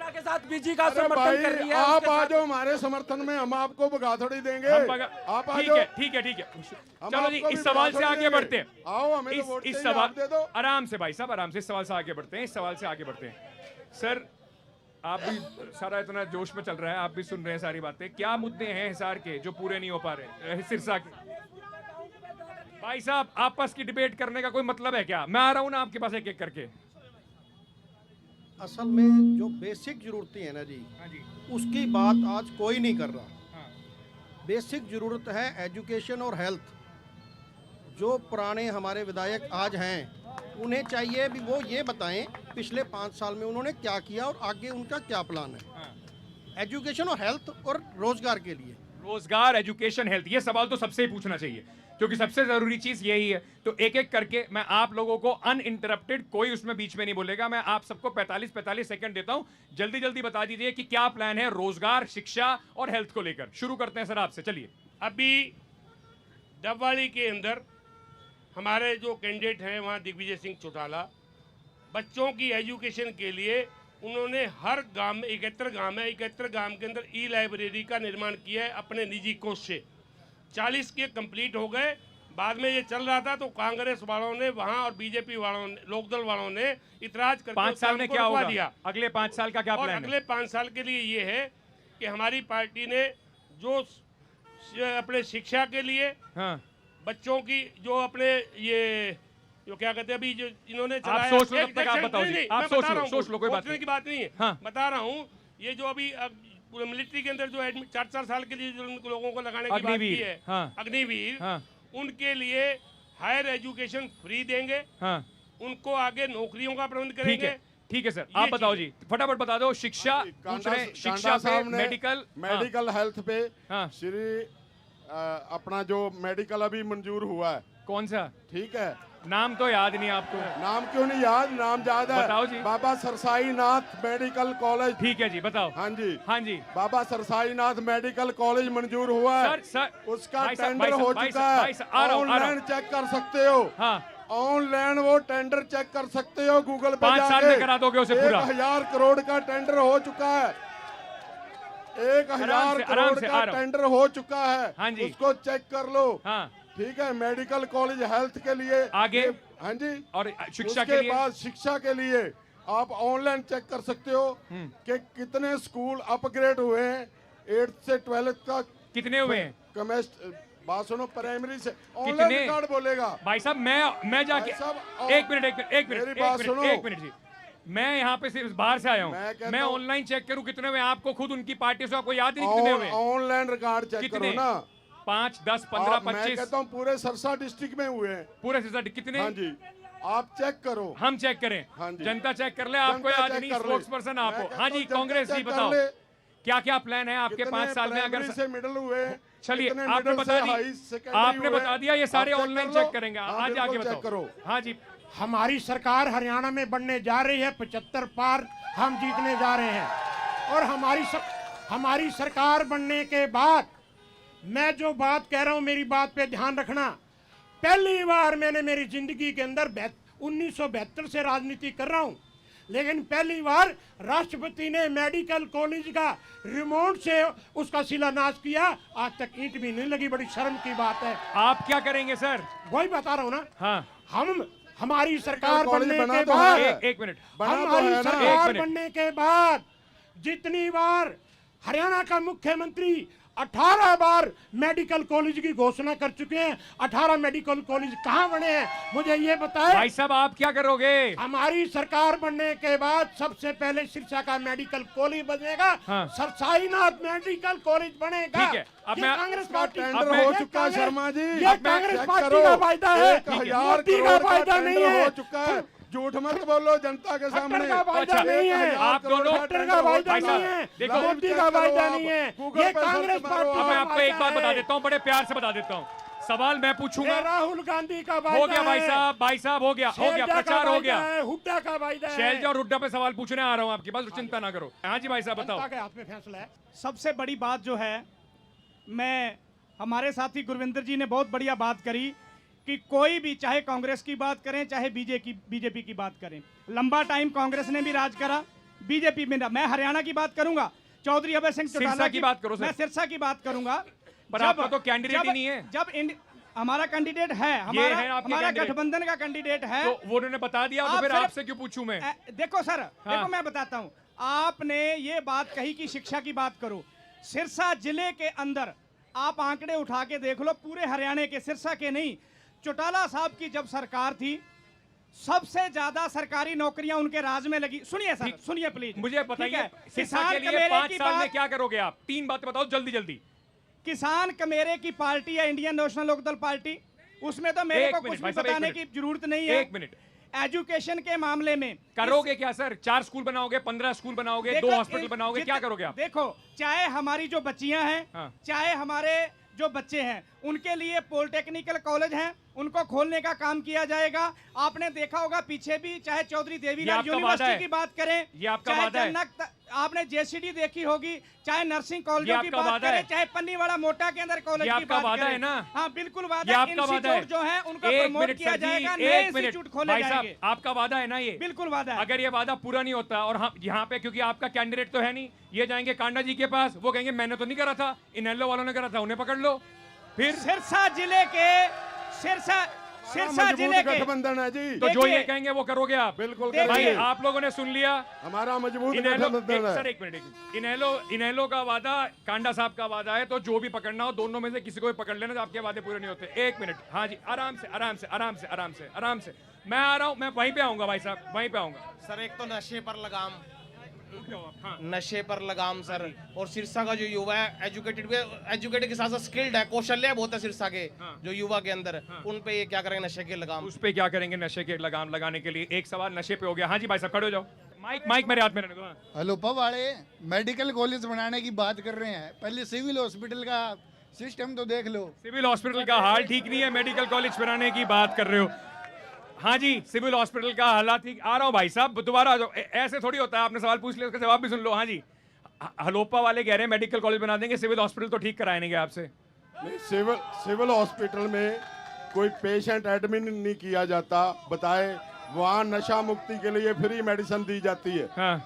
के साथ बीजी का समर्थन कर रही है। आप आ जाओ हमारे समर्थन में, हम आपको भगा थोड़ी देंगे। आप आ जाओ। ठीक है। चलो जी, इस सवाल से आगे बढ़ते हैं। आओ, हमें इस सवाल दे दो। आराम से भाई साहब, आराम से, इस सवाल से आगे बढ़ते हैं। सर, आप भी सारा इतना जोश में चल रहा है, आप भी सुन रहे हैं सारी बातें। क्या मुद्दे हैं हिसार के जो पूरे नहीं हो पा रहे, सिरसा के? भाई साहब, आपस की डिबेट करने का कोई मतलब है क्या? मैं आ रहा हूं ना आपके पास एक एक करके। असल में जो बेसिक जरूरतें हैं ना जी, उसकी बात आज कोई नहीं कर रहा। बेसिक जरूरत है एजुकेशन और हेल्थ। जो पुराने हमारे विधायक आज हैं, उन्हें चाहिए भी वो ये बताएं पिछले 5 साल में उन्होंने क्या किया और आगे उनका क्या प्लान है एजुकेशन और हेल्थ और रोजगार के लिए। रोजगार, एजुकेशन, हेल्थ, ये सवाल तो सबसे ही पूछना चाहिए क्योंकि सबसे जरूरी चीज यही है। तो एक एक करके मैं आप लोगों को अनइंटरप्टेड, कोई उसमें बीच में नहीं बोलेगा, मैं आप सबको 45 सेकंड देता हूं, जल्दी जल्दी बता दीजिए कि क्या प्लान है रोजगार, शिक्षा और हेल्थ को लेकर। शुरू करते हैं सर आपसे, चलिए। अभी डबवाली के अंदर हमारे जो कैंडिडेट हैं वहाँ दिग्विजय सिंह चौटाला, बच्चों की एजुकेशन के लिए उन्होंने हर गांव में 71 गांव है, 71 गांव के अंदर ई लाइब्रेरी का निर्माण किया है अपने निजी कोष से। 40 के कंप्लीट हो गए। बाद में ये चल रहा था तो कांग्रेस वालों ने वहां और बीजेपी वालों ने, लोकदल वालों ने इतराज करके 5 साल में क्या होगा दिया। अगले 5 साल का क्या प्लान है? अगले 5 साल के लिए ये है कि हमारी पार्टी ने जो अपने शिक्षा के लिए, बच्चों की जो अपने ये जो क्या कहते हैं अभी जो इन्होंने चलाया, आप सोच लो, तब तक आप बताओ जी। आप सोच लो, कोई बात की बात नहीं है। बता रहा हूँ, ये जो अभी मिलिट्री के अंदर जो 4-4 साल के लिए जो लोगों को लगाने की बात की है, अग्निवीर, उनके लिए हायर एजुकेशन फ्री देंगे, हाँ उनको आगे नौकरियों का प्रबंध ठीक करेंगे। है, ठीक है सर, आप बताओ जी, फटाफट बता दो। शिक्षा पूछ रहे हैं, शिक्षा पे, मेडिकल, मेडिकल हेल्थ पे हाँ। श्री अपना जो मेडिकल अभी मंजूर हुआ है, कौन सा? ठीक है, नाम तो याद नहीं आपको? नाम क्यों नहीं याद, नाम याद है। बताओ जी। बाबा सरसाई नाथ मेडिकल कॉलेज। ठीक है जी, बताओ। हाँ जी, हाँ जी, बाबा सरसाई नाथ मेडिकल कॉलेज मंजूर हुआ है। सर उसका भाई साहब, टेंडर भाई हो साहब, चुका भाई साहब, आ है, रहा हूं, आ रहा हूं। ऑनलाइन चेक कर सकते हो। हाँ, ऑनलाइन वो टेंडर चेक कर सकते हो गूगल पे 5 साल में करा दोगे उसे पूरा। 1000 करोड़ का टेंडर हो चुका है, 1000 आराम करोड़ से, का आ रहा हूं। टेंडर हो चुका है। हाँ जी। उसको चेक कर लो। हाँ ठीक है, मेडिकल कॉलेज हेल्थ के लिए आगे, हाँ जी, और शिक्षा उसके के लिए बाद शिक्षा के लिए आप ऑनलाइन चेक कर सकते हो कि कितने स्कूल अपग्रेड हुए हैं 8th से 12th का। कितने हुए हैं? बात सुनो, प्राइमरी से ऑनलाइन कितने? रिकॉर्ड बोलेगा भाई साहब, मैं जाके भाई साहब, एक मिनट मेरी बात सुनो। एक मिनट जी, मैं यहाँ पे सिर्फ बाहर से आया मैं हूँ, कहता मैं हूँ- ऑनलाइन चेक करूँ कितने हुए? आपको खुद उनकी पार्टी से आपको याद नहीं कितने हुए? ऑनलाइन रिकॉर्ड चेक कितने? करो ना। 5, 10, 15, मैं 25 कहता हूँ पूरे सरसा डिस्ट्रिक्ट में हुए हैं। पूरे सिलसिला कितने? हाँ जी, आप चेक करो। हम चेक करें? हाँ जी। जनता चेक कर ले, आपको जनता याद चेक नहीं, कर ले। स्पोक्स पर्सन आप मैं हो। कहता हाँ हूँ जी, जनता कांग्रेस जी चेक कर बताओ ले। क्या क्या प्लान है आपके कितने 5 साल में? अगर प्राइमरी से मिडिल हुए, चलिए, कितने आपने मिडिल बता से दी, हाई सेकेंडरी आपने हुए, बता दिया, ये सारे आप चेक ऑनलाइन कर लो। चेक करेंगे। हाँ, आज आगे बिल्कुल चेक बताओ। करो। हाँ जी, हमारी सरकार हरियाणा में बनने जा रही है, 75 पार हम जीतने जा रहे हैं। और हमारी सरकार बनने के बाद मैं जो बात कह रहा हूं, मेरी बात पे ध्यान रखना। पहली बार मैंने मेरी जिंदगी के अंदर 1972 से राजनीति कर रहा हूं, लेकिन पहली बार राष्ट्रपति ने मेडिकल कॉलेज का रिमोट से उसका शिलान्यास किया। आज तक ईंट भी नहीं लगी, बड़ी शर्म की बात है। आप क्या करेंगे सर? वही बता रहा हूं ना। हाँ, हमारी सरकार बनने के तो बाद, एक मिनट, हमारी सरकार बनने के बाद जितनी बार हरियाणा का मुख्यमंत्री 18 बार मेडिकल कॉलेज की घोषणा कर चुके हैं। 18 मेडिकल कॉलेज कहां बने हैं, मुझे ये बताएं। भाई साहब, आप क्या करोगे? हमारी सरकार बनने के बाद सबसे पहले सिरसा का मेडिकल कॉलेज बनेगा। हाँ। सरसाईनाथ मेडिकल कॉलेज बनेगा। ठीक है, अब ये मैं कांग्रेस पार्टी टेंडर हो चुका है शर्मा जी, ये कांग्रेस पार्टी का फायदा है, 1000 मोदी का करोड़ का फायदा नहीं टेंडर है। हो चुका है। झूठ मत बोलो जनता के सामने। का फायदा नहीं है, आप दोनों डॉक्टर का फायदा भाई नहीं साहब, है, देखो, मोदी का फायदा नहीं है, ये कांग्रेस पार्टी अब मैं का आपको एक फायदा बात बता है। देता हूँ, बड़े प्यार से बता देता हूँ। सवाल मैं पूछूंगा, ये राहुल गांधी का हो फायदा गया भाई है। साहब, भाई साहब, हो गया, शैलजा का प्रचार हो फायदा गया। है, हुड्डा का फायदा है। शैलजा और हुड्डा पे सवाल पूछने आ रहा हूँ आपके पास, चिंता ना करो। हाँ जी भाई साहब, बताओ। जनता के हाथ में फैसला है। सबसे बड़ी बात जो है, मैं हमारे साथी गुरविंदर जी ने बहुत बढ़िया बात करी कि कोई भी, चाहे कांग्रेस की बात करें चाहे बीजेपी की बात करें, लंबा टाइम कांग्रेस ने भी राज करा, बीजेपी में। मैं हरियाणा की बात करूंगा, चौधरी अभय सिंह चौटाला की बात करो सर। मैं सिरसा की बात करूंगा। पर आपका तो कैंडिडेट ही नहीं है। जब हमारा कैंडिडेट है, है आपके हमारा कैंडिडेट। गठबंधन का कैंडिडेट है, तो वो उन्होंने बता दिया, तो फिर आपसे क्यों पूछूं मैं? देखो सर, हाँ। देखो मैं बताता हूं। आपने ये बात कही कि शिक्षा की बात करो। सिरसा जिले के अंदर आप आंकड़े उठा के देख लो, पूरे हरियाणा के, सिरसा के नहीं, चौटाला साहब की जब सरकार थी, सबसे ज्यादा सरकारी नौकरियां उनके राज में लगी। सुनिए सर, सुनिए प्लीज, मुझे बताइए, सिरसा किसान के लिए कमेरे 5 की साल में बात, क्या करोगे आप? 3 बातें बताओ जल्दी जल्दी। किसान कमेरे की पार्टी है इंडियन नेशनल लोकदल पार्टी, उसमें तो मेरे को कुछ भी बताने की जरूरत नहीं है। 1 मिनट, एजुकेशन के मामले में करोगे क्या सर? 4 स्कूल बनाओगे, 15 स्कूल बनाओगे, 2 हॉस्पिटल बनाओगे, क्या करोगे आप? देखो, चाहे हमारी जो बच्चियां हैं, हाँ। चाहे हमारे जो बच्चे हैं, उनके लिए पॉलिटेक्निकल कॉलेज हैं, उनको खोलने का काम किया जाएगा। आपने देखा होगा पीछे भी, चाहे चौधरी देवीलाल यूनिवर्सिटी की बात करें, ये आपका चाहे वादा है। जनक, आपने जेसीडी देखी होगी, चाहे नर्सिंग कॉलेजों की आपका बात वादा है। करें, चाहे पन्नीवाड़ा मोटा के अंदर कॉलेज ये की आपका बात वादा करें। है ना? हाँ बिल्कुल ये वादा। आपका वादा है। इंस्टीट्यूट जो है उनको 1 प्रमोट मिनट किया सर जी, जाएगा, 1 नए मिनट। इंस्टीट्यूट खोले भाई साहब, जाएंगे। आपका वादा है ना ये? बिल्कुल वादा है। अगर ये वादा पूरा नहीं होता, और हम यहाँ पे, क्योंकि आपका कैंडिडेट तो है नहीं, ये जाएंगे कांडा जी के पास, वो कहेंगे मैंने तो नहीं करा था, इनेलो वालों ने करा था, उन्हें पकड़ लो। फिर सिरसा जिले के, सिरसा जिले के गठबंधन है जी, तो जो ये कहेंगे वो करोगे आप? बिल्कुल देखिए, भाई, करेंगे। आप लोगों ने सुन लिया। हमारा मजबूत इनेलो, गठबंधन है। सर एक मिनट, इनेलो का वादा, कांडा साहब का वादा है, तो जो भी पकड़ना हो दोनों में से किसी को भी पकड़ लेना, तो आपके वादे पूरे नहीं होते। 1 मिनट, हाँ जी, आराम से आराम से आराम से आराम से आराम से, मैं आ रहा हूँ, मैं वहीं पे आऊंगा भाई साहब, वहीं पे आऊंगा। सर एक तो नशे पर लगाम, नशे पर लगाम सर। और सिरसा का जो युवा है एजुकेटेड के साथ साथ स्किल्ड है, कौशल्य बहुत है सिरसा के जो युवा के अंदर, उन पे ये क्या करेंगे नशे के लगाम? उस पे क्या करेंगे नशे के लगाम लगाने के लिए? एक सवाल नशे पे हो गया। हाँ जी भाई साहब खड़े हो जाओ, माइक मेरे हाथ में रहने दो। हाँ। हलोपा वाले मेडिकल कॉलेज बनाने की बात कर रहे हैं, पहले सिविल हॉस्पिटल का सिस्टम तो देख लो। सिविल हॉस्पिटल का हाल ठीक नहीं है, मेडिकल कॉलेज बनाने की बात कर रहे हो। हाँ जी, सिविल हॉस्पिटल का हालात ठीक। आ रहा हूँ भाई साहब, दोबारा आ जाओ। ऐसे थोड़ी होता है, आपने सवाल पूछ लिया उसका जवाब भी सुन लो। हाँ जी, हलोपा वाले कह रहे हैं मेडिकल कॉलेज बना देंगे, सिविल हॉस्पिटल तो ठीक कराएंगे आपसे। नहीं, सिविल हॉस्पिटल में कोई पेशेंट एडमिट नहीं किया जाता, बताए वहाँ नशा मुक्ति के लिए फ्री मेडिसिन दी जाती है। हाँ।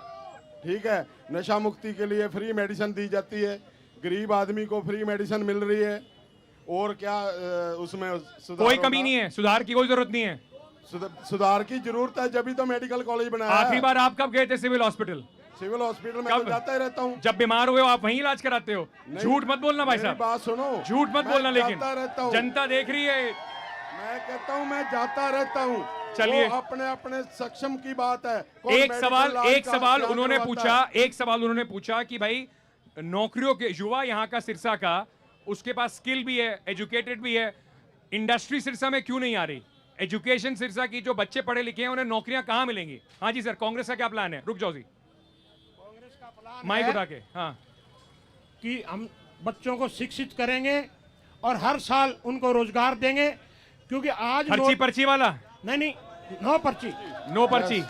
ठीक है, नशा मुक्ति के लिए फ्री मेडिसिन दी जाती है, गरीब आदमी को फ्री मेडिसिन मिल रही है। और क्या उसमें सुधार कोई कमी नहीं है, सुधार की कोई जरूरत नहीं है। सुधार की जरूरत है, जब भी तो मेडिकल कॉलेज बनाया। आखिरी बार आप कब गए थे सिविल हॉस्पिटल? सिविल हॉस्पिटल में तो जाता ही रहता हूँ। जब बीमार हुए हो आप वहीं इलाज कराते हो? झूठ मत बोलना भाई साहब, बात सुनो, झूठ मत बोलना। लेकिन रहता हूँ, जनता देख रही है। मैं कहता हूँ मैं जाता रहता हूँ। चलिए, अपने सक्षम की बात है। एक सवाल उन्होंने पूछा कि भाई नौकरियों के युवा यहाँ का सिरसा का, उसके पास स्किल भी है, एजुकेटेड भी है, इंडस्ट्री सिरसा में क्यों नहीं आ रही? एजुकेशन सिरसा की जो बच्चे पढ़े लिखे हैं उन्हें नौकरियां कहां मिलेंगी? हाँ जी सर, कांग्रेस का क्या प्लान है? रुक जाओ जी, कांग्रेस का प्लान माइक है उठा के। हाँ, कि हम बच्चों को शिक्षित करेंगे और हर साल उनको रोजगार देंगे, क्योंकि आज पर्ची वाला नहीं, नो पर्ची नो खर्ची।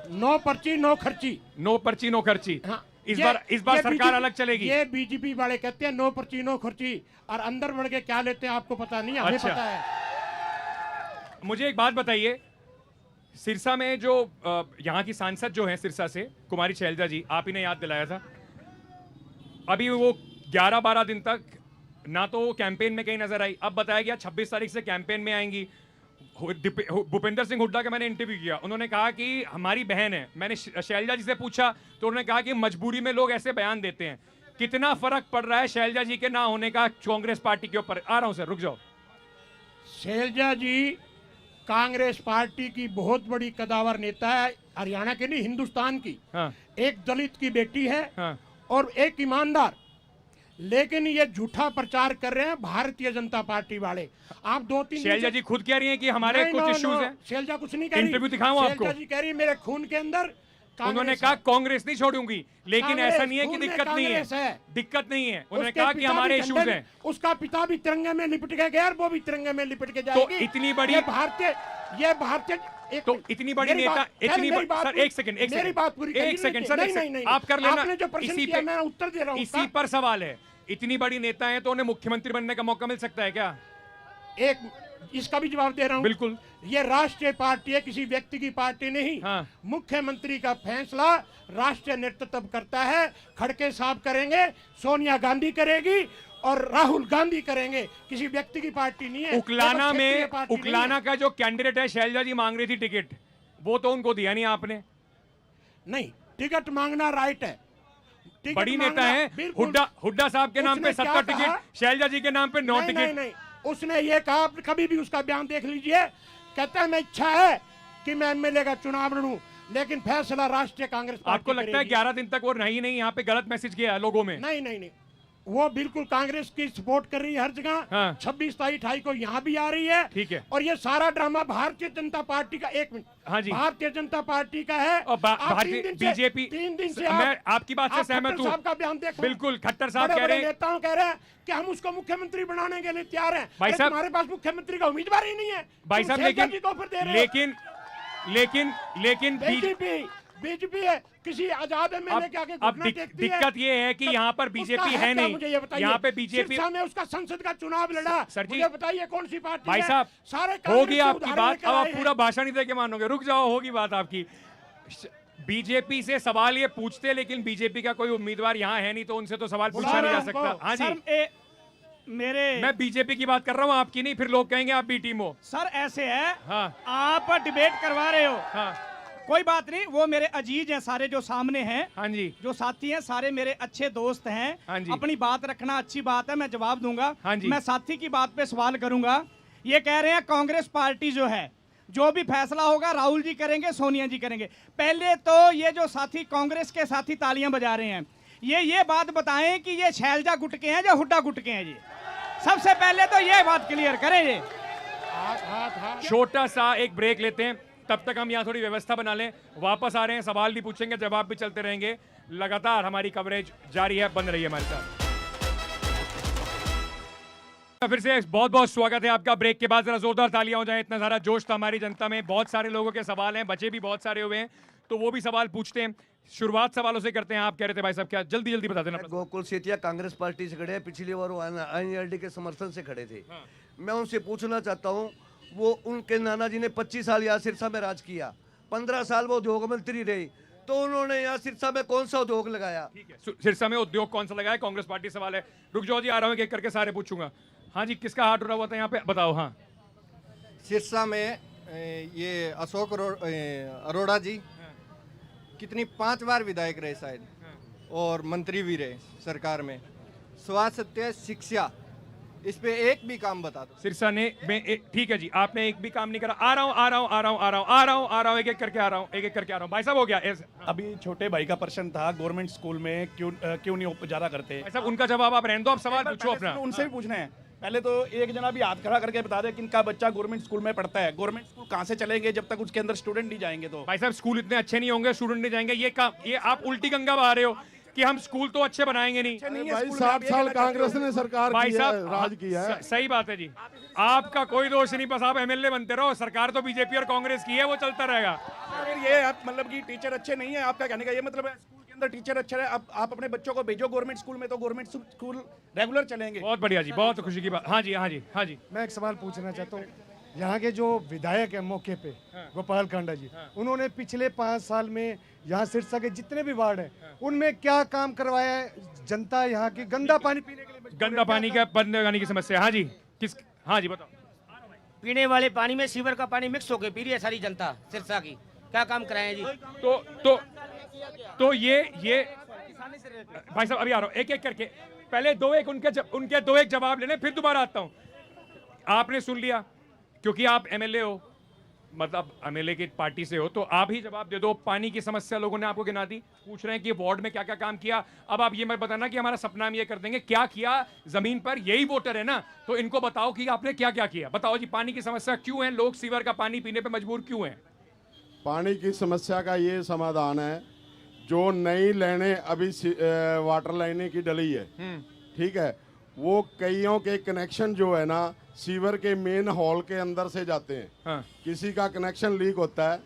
नो पर्ची नो खर्ची। हाँ, इस बार सरकार अलग चलेगी। ये बीजेपी वाले कहते हैं नो पर्ची नो खर्ची, और अंदर बढ़ के क्या लेते हैं आपको पता नहीं, हमें अच्छा। पता है। मुझे एक बात बताइए, सिरसा में जो यहाँ की सांसद जो हैं सिरसा से, कुमारी शैलजा जी, आप ही ने याद दिलाया था, अभी वो 11-12 दिन तक ना तो कैंपेन में कहीं नजर आई। अब बताया गया 26 तारीख से कैंपेन में आएंगी। भूपेंद्र सिंह हुड्डा का मैंने इंटरव्यू किया, उन्होंने कहा कि हमारी बहन है। मैंने शैलजा जी से पूछा तो उन्होंने कहा कि मजबूरी में लोग ऐसे बयान देते हैं। कितना फर्क पड़ रहा है शैलजा जी के ना होने का कांग्रेस पार्टी के ऊपर? आ रहा हूं सर, रुक जाओ। शैलजा जी कांग्रेस पार्टी की बहुत बड़ी कदावर नेता है, हरियाणा के नहीं हिंदुस्तान की। हाँ। एक दलित की बेटी है। हाँ। और एक ईमानदार। लेकिन ये झूठा प्रचार कर रहे हैं भारतीय जनता पार्टी वाले। आप 2-3 शैलजा जी खुद कह रही हैं कि हमारे कुछ इश्यूज हैं। शैलजा कुछ नहीं कह रही, इंटरव्यू दिखाऊं आपको? शैलजा जी कह रही है मेरे खून के अंदर उन्होंने कहा कांग्रेस नहीं छोड़ूंगी, लेकिन ऐसा नहीं है कि दिक्कत नहीं है, दिक्कत नहीं है। उन्होंने कहा कि हमारे इश्यूज हैं। उसका पिता भी तिरंगे में लिपट के गया और वो भी तिरंगे में लिपट के जाएगी। तो इतनी बड़ी ये भारतीय तो इतनी बड़ी नेता, इतनी सर एक सेकंड मेरी बात पूरी एक सेकंड सर, आप कर लेना। आपने जो प्रश्न किया मैं उत्तर दे रहा हूँ, इसी पर सवाल है। इतनी बड़ी नेता है तो उन्हें मुख्यमंत्री बनने का मौका मिल सकता है क्या? एक इसका भी जवाब दे रहा हूं। बिल्कुल। ये राष्ट्रीय पार्टी है, किसी व्यक्ति की पार्टी नहीं। हाँ। मुख्यमंत्री का फैसला राष्ट्रीय नेतृत्व करता है। खड़के साहब करेंगे, सोनिया गांधी करेगी और राहुल गांधी करेंगे, किसी व्यक्ति की पार्टी नहीं है। उकलाना का जो कैंडिडेट है, शैलजा जी मांग रही थी टिकट, वो तो उनको दिया नहीं आपने। नहीं, टिकट मांगना राइट है, बड़ी नेता है। हुड्डा साहब के नाम पे 70 टिकट, शैलजा जी के नाम पे 9 टिकट। नहीं, उसने ये कहा, कभी भी उसका बयान देख लीजिए, कहता है मैं इच्छा है कि मैं एमएलए का चुनाव लड़ूं, लेकिन फैसला राष्ट्रीय कांग्रेस पार्टी आपको लगता है 11 दिन तक वो नहीं यहाँ पे गलत मैसेज गया है लोगों में? नहीं, वो बिल्कुल कांग्रेस की सपोर्ट कर रही है हर जगह। हाँ। 26 तारीख 28 को यहाँ भी आ रही है। ठीक है। और ये सारा ड्रामा भारतीय जनता पार्टी का, एक मिनट, हाँ जी, भारतीय जनता पार्टी का है। और भारतीय बीजेपी 3 दिन से मैं आपकी बात से सहमत हूँ। का बयान देखो, बिल्कुल, खट्टर साहब कह रहे हैं, नेताओं कह रहे हैं कि हम उसको मुख्यमंत्री बनाने के लिए तैयार हैं। भाई साहब, हमारे पास मुख्यमंत्री का उम्मीदवार ही नहीं है भाई साहब। लेकिन बीजेपी है, किसी आजाद एमएलए के आगे घुटना टेकती है। दिक्कत ये है कि यहाँ पर बीजेपी है नहीं। मुझे ये बताइए, यहाँ पे बीजेपी में उसका संसद का चुनाव लड़ा। सर जी, मुझे बताइए कौन सी पार्टी भाई साहब, सारे होगी आपकी बात। अब आप पूरा भाषण ही दे के मानोगे, रुक जाओ, होगी बात आपकी। बीजेपी से सवाल ये पूछते, लेकिन बीजेपी का कोई उम्मीदवार यहाँ है नहीं, तो उनसे तो सवाल पूछा नहीं जा सकता। हाँ जी, मैं बीजेपी की बात कर रहा हूँ, आपकी नहीं, फिर लोग कहेंगे आप बी टीम हो। सर ऐसे है, हाँ, आप डिबेट करवा रहे हो। हाँ, कोई बात नहीं, वो मेरे अजीज हैं सारे जो सामने हैं। हाँ जी, जो साथी हैं सारे मेरे अच्छे दोस्त हैं। हाँ जी, अपनी बात रखना अच्छी बात है, मैं जवाब दूंगा। हाँ जी, मैं साथी की बात पे सवाल करूंगा। ये कह रहे हैं कांग्रेस पार्टी जो है जो भी फैसला होगा राहुल जी करेंगे, सोनिया जी करेंगे। पहले तो ये जो साथी कांग्रेस के साथी तालियां बजा रहे हैं, ये बात बताएं कि ये शैलजा गुटके हैं या हुड्डा गुटके हैं। ये सबसे पहले तो ये बात क्लियर करें। ये छोटा सा एक ब्रेक लेते हैं, तब तक हम यहाँ थोड़ी व्यवस्था बना लें। वापस आ रहे हैं, सवाल भी पूछेंगे, जवाब भी चलते रहेंगे। लगातार हमारी कवरेज जारी है, बन रही है हमारे साथ। फिर से बहुत बहुत स्वागत है आपका। ब्रेक के बाद जरा जोरदार तालियां हो जाए, इतना सारा जोश था हमारी जनता में। बहुत सारे लोगों के सवाल हैं, बचे भी बहुत सारे हुए हैं, तो वो भी सवाल पूछते हैं। शुरुआत सवालों से करते हैं। आप कह रहे थे भाई साहब, क्या जल्दी जल्दी बता देना। गोकुल सेतिया कांग्रेस पार्टी से खड़े हैं, पिछली बार वो INLD के समर्थन से खड़े थे। मैं उनसे पूछना चाहता हूँ, वो उनके नाना जी ने 25 साल यहाँ सिरसा में राज किया, 15 साल वो उद्योग मंत्री रहे, तो उन्होंने यहाँ सिरसा में कौन सा उद्योग लगाया? सिरसा में उद्योग कौन सा लगाया? कांग्रेस पार्टी सवाल है। रुक जाओ जी, आ रहा हूँ, एक करके सारे पूछूंगा। हाँ जी, किसका हाथ उड़ा हुआ था यहाँ पे, बताओ। हाँ, सिरसा में ये अशोक अरोड़ा जी कितनी 5 बार विधायक रहे शायद, और मंत्री भी रहे सरकार में। स्वास्थ्य, शिक्षा, इस पे एक भी काम बता दो। सिरसा ने ठीक है जी, आपने एक भी काम नहीं करा। आ रहा हूँ, एक एक करके आ रहा हूँ। भाई साहब हो गया। अभी छोटे भाई का प्रश्न था, गवर्नमेंट स्कूल में क्यों नहीं उपचारा करते? भाई साहब उनका जवाब आप रहने दो, आप सवाल पूछो अपना। उनसे भी पूछना है। पहले तो एक जना भी हाथ खड़ा करके बता दे कि इनका बच्चा गवर्नमेंट स्कूल में पढ़ता है। गवर्नमेंट स्कूल कहाँ से चलेंगे जब तक उसके अंदर स्टूडेंट नहीं जाएंगे? तो भाई साहब स्कूल इतने अच्छे नहीं होंगे, स्टूडेंट नहीं जाएंगे। ये आप उल्टी गंगा बहा रहे हो कि हम स्कूल तो अच्छे बनाएंगे नहीं। भाई 60 साल कांग्रेस ने सरकार भाई की है, साहब राज किया है। सही बात है जी, आपका कोई दोष नहीं, बस आप MLA बनते रहो। सरकार तो बीजेपी और कांग्रेस की है, वो चलता रहेगा। ये मतलब कि टीचर अच्छे नहीं है, आपका कहने का ये मतलब है स्कूल के अंदर टीचर अच्छा है। अब आप अपने बच्चों को भेजो गवर्नमेंट स्कूल में, तो गवर्नमेंट स्कूल रेगुलर चलेंगे। बहुत बढ़िया जी, बहुत खुशी की बात। हाँ जी। मैं एक सवाल पूछना चाहता हूँ। यहाँ के जो विधायक है मौके पे, गोपाल कांडा जी, उन्होंने पिछले 5 साल में यहाँ सिरसा के जितने भी वार्ड हैं उनमें क्या काम करवाया है? जनता यहाँ की गंदा पानी पीने के लिए, गंदा पानी का बंद करने की समस्या। हाँ जी बताओ। पीने वाले पानी में सीवर का पानी मिक्स होकर पी रही है सारी जनता सिरसा की। क्या काम कराए जी? तो ये भाई साहब अभी आ रहा हूँ, एक एक करके। पहले उनके दो एक जवाब लेने, फिर दोबारा आता हूँ। आपने सुन लिया, क्योंकि आप MLA हो, मतलब MLA की पार्टी से हो, तो आप ही जवाब दे दो। पानी की समस्या लोगों ने आपको गिना दी, पूछ रहे हैं कि वार्ड में क्या क्या काम किया। अब आप ये मत बताना कि हमारा सपना हम ये कर देंगे, क्या किया जमीन पर, यही वोटर है ना, तो इनको बताओ कि आपने क्या क्या किया। बताओ जी, पानी की समस्या क्यों है? लोग सीवर का पानी पीने पर मजबूर क्यों है? पानी की समस्या का ये समाधान है, जो नई लाइनें अभी वाटर लाइनें की डली है, ठीक है, वो कईयों के कनेक्शन जो है ना सीवर के मेन हॉल के अंदर से जाते हैं। हाँ। किसी का कनेक्शन लीक होता है,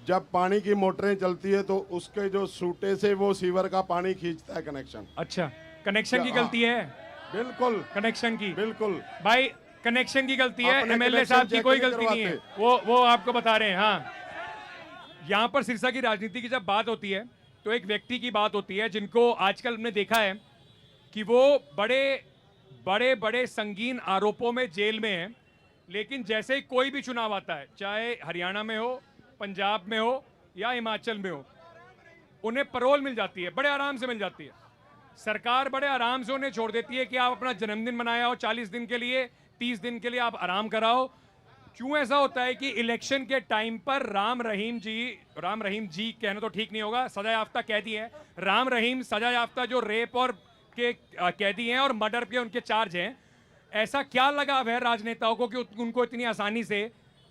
जब पानी की मोटरें चलती है तो उसके जो सूटे से वो सीवर का पानी खींचता है कनेक्शन। अच्छा, कनेक्शन की गलती है? बिल्कुल कनेक्शन की, बिल्कुल भाई कनेक्शन की गलती है, अपने MLA साहब की connection कोई check गलती नहीं है, वो आपको बता रहे हैं। हाँ, यहाँ पर सिरसा की राजनीति की जब बात होती है तो एक व्यक्ति की बात होती है जिनको आजकल हमने देखा है कि वो बड़े संगीन आरोपों में जेल में हैं, लेकिन जैसे ही कोई भी चुनाव आता है, चाहे हरियाणा में हो, पंजाब में हो या हिमाचल में हो, उन्हें पैरोल मिल जाती है, बड़े आराम से मिल जाती है। सरकार बड़े आराम से उन्हें छोड़ देती है कि आप अपना जन्मदिन मनाया हो 40 दिन के लिए, 30 दिन के लिए आप आराम कराओ। क्यों ऐसा होता है कि इलेक्शन के टाइम पर राम रहीम जी कहना तो ठीक नहीं होगा, सजा याफ्ता कैदी हैं, राम रहीम सजा याफ्ता जो रेप और के कैदी हैं और मर्डर के उनके चार्ज हैं, ऐसा क्या लगाव है राजनेताओं को कि उनको इतनी आसानी से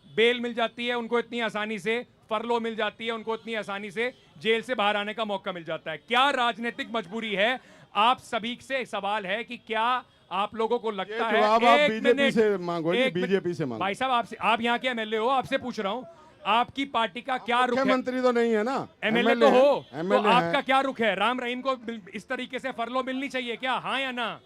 बेल मिल जाती है, उनको इतनी आसानी से फरलो मिल जाती है, उनको इतनी आसानी से जेल से बाहर आने का मौका मिल जाता है? क्या राजनीतिक मजबूरी है? आप सभी से सवाल है कि क्या आप लोगों को लगता है? आप बीजेपी से मांगो जी, बीजेपी से मांगो। भाई साहब आप यहाँ के MLA हो, आपसे पूछ रहा हूँ, आपकी पार्टी का क्या रुख है? मुख्यमंत्री तो नहीं है ना, MLA तो हो, तो MLA आपका क्या रुख है? राम रहीम को इस तरीके से फरलो मिलनी चाहिए क्या, हाँ या ना?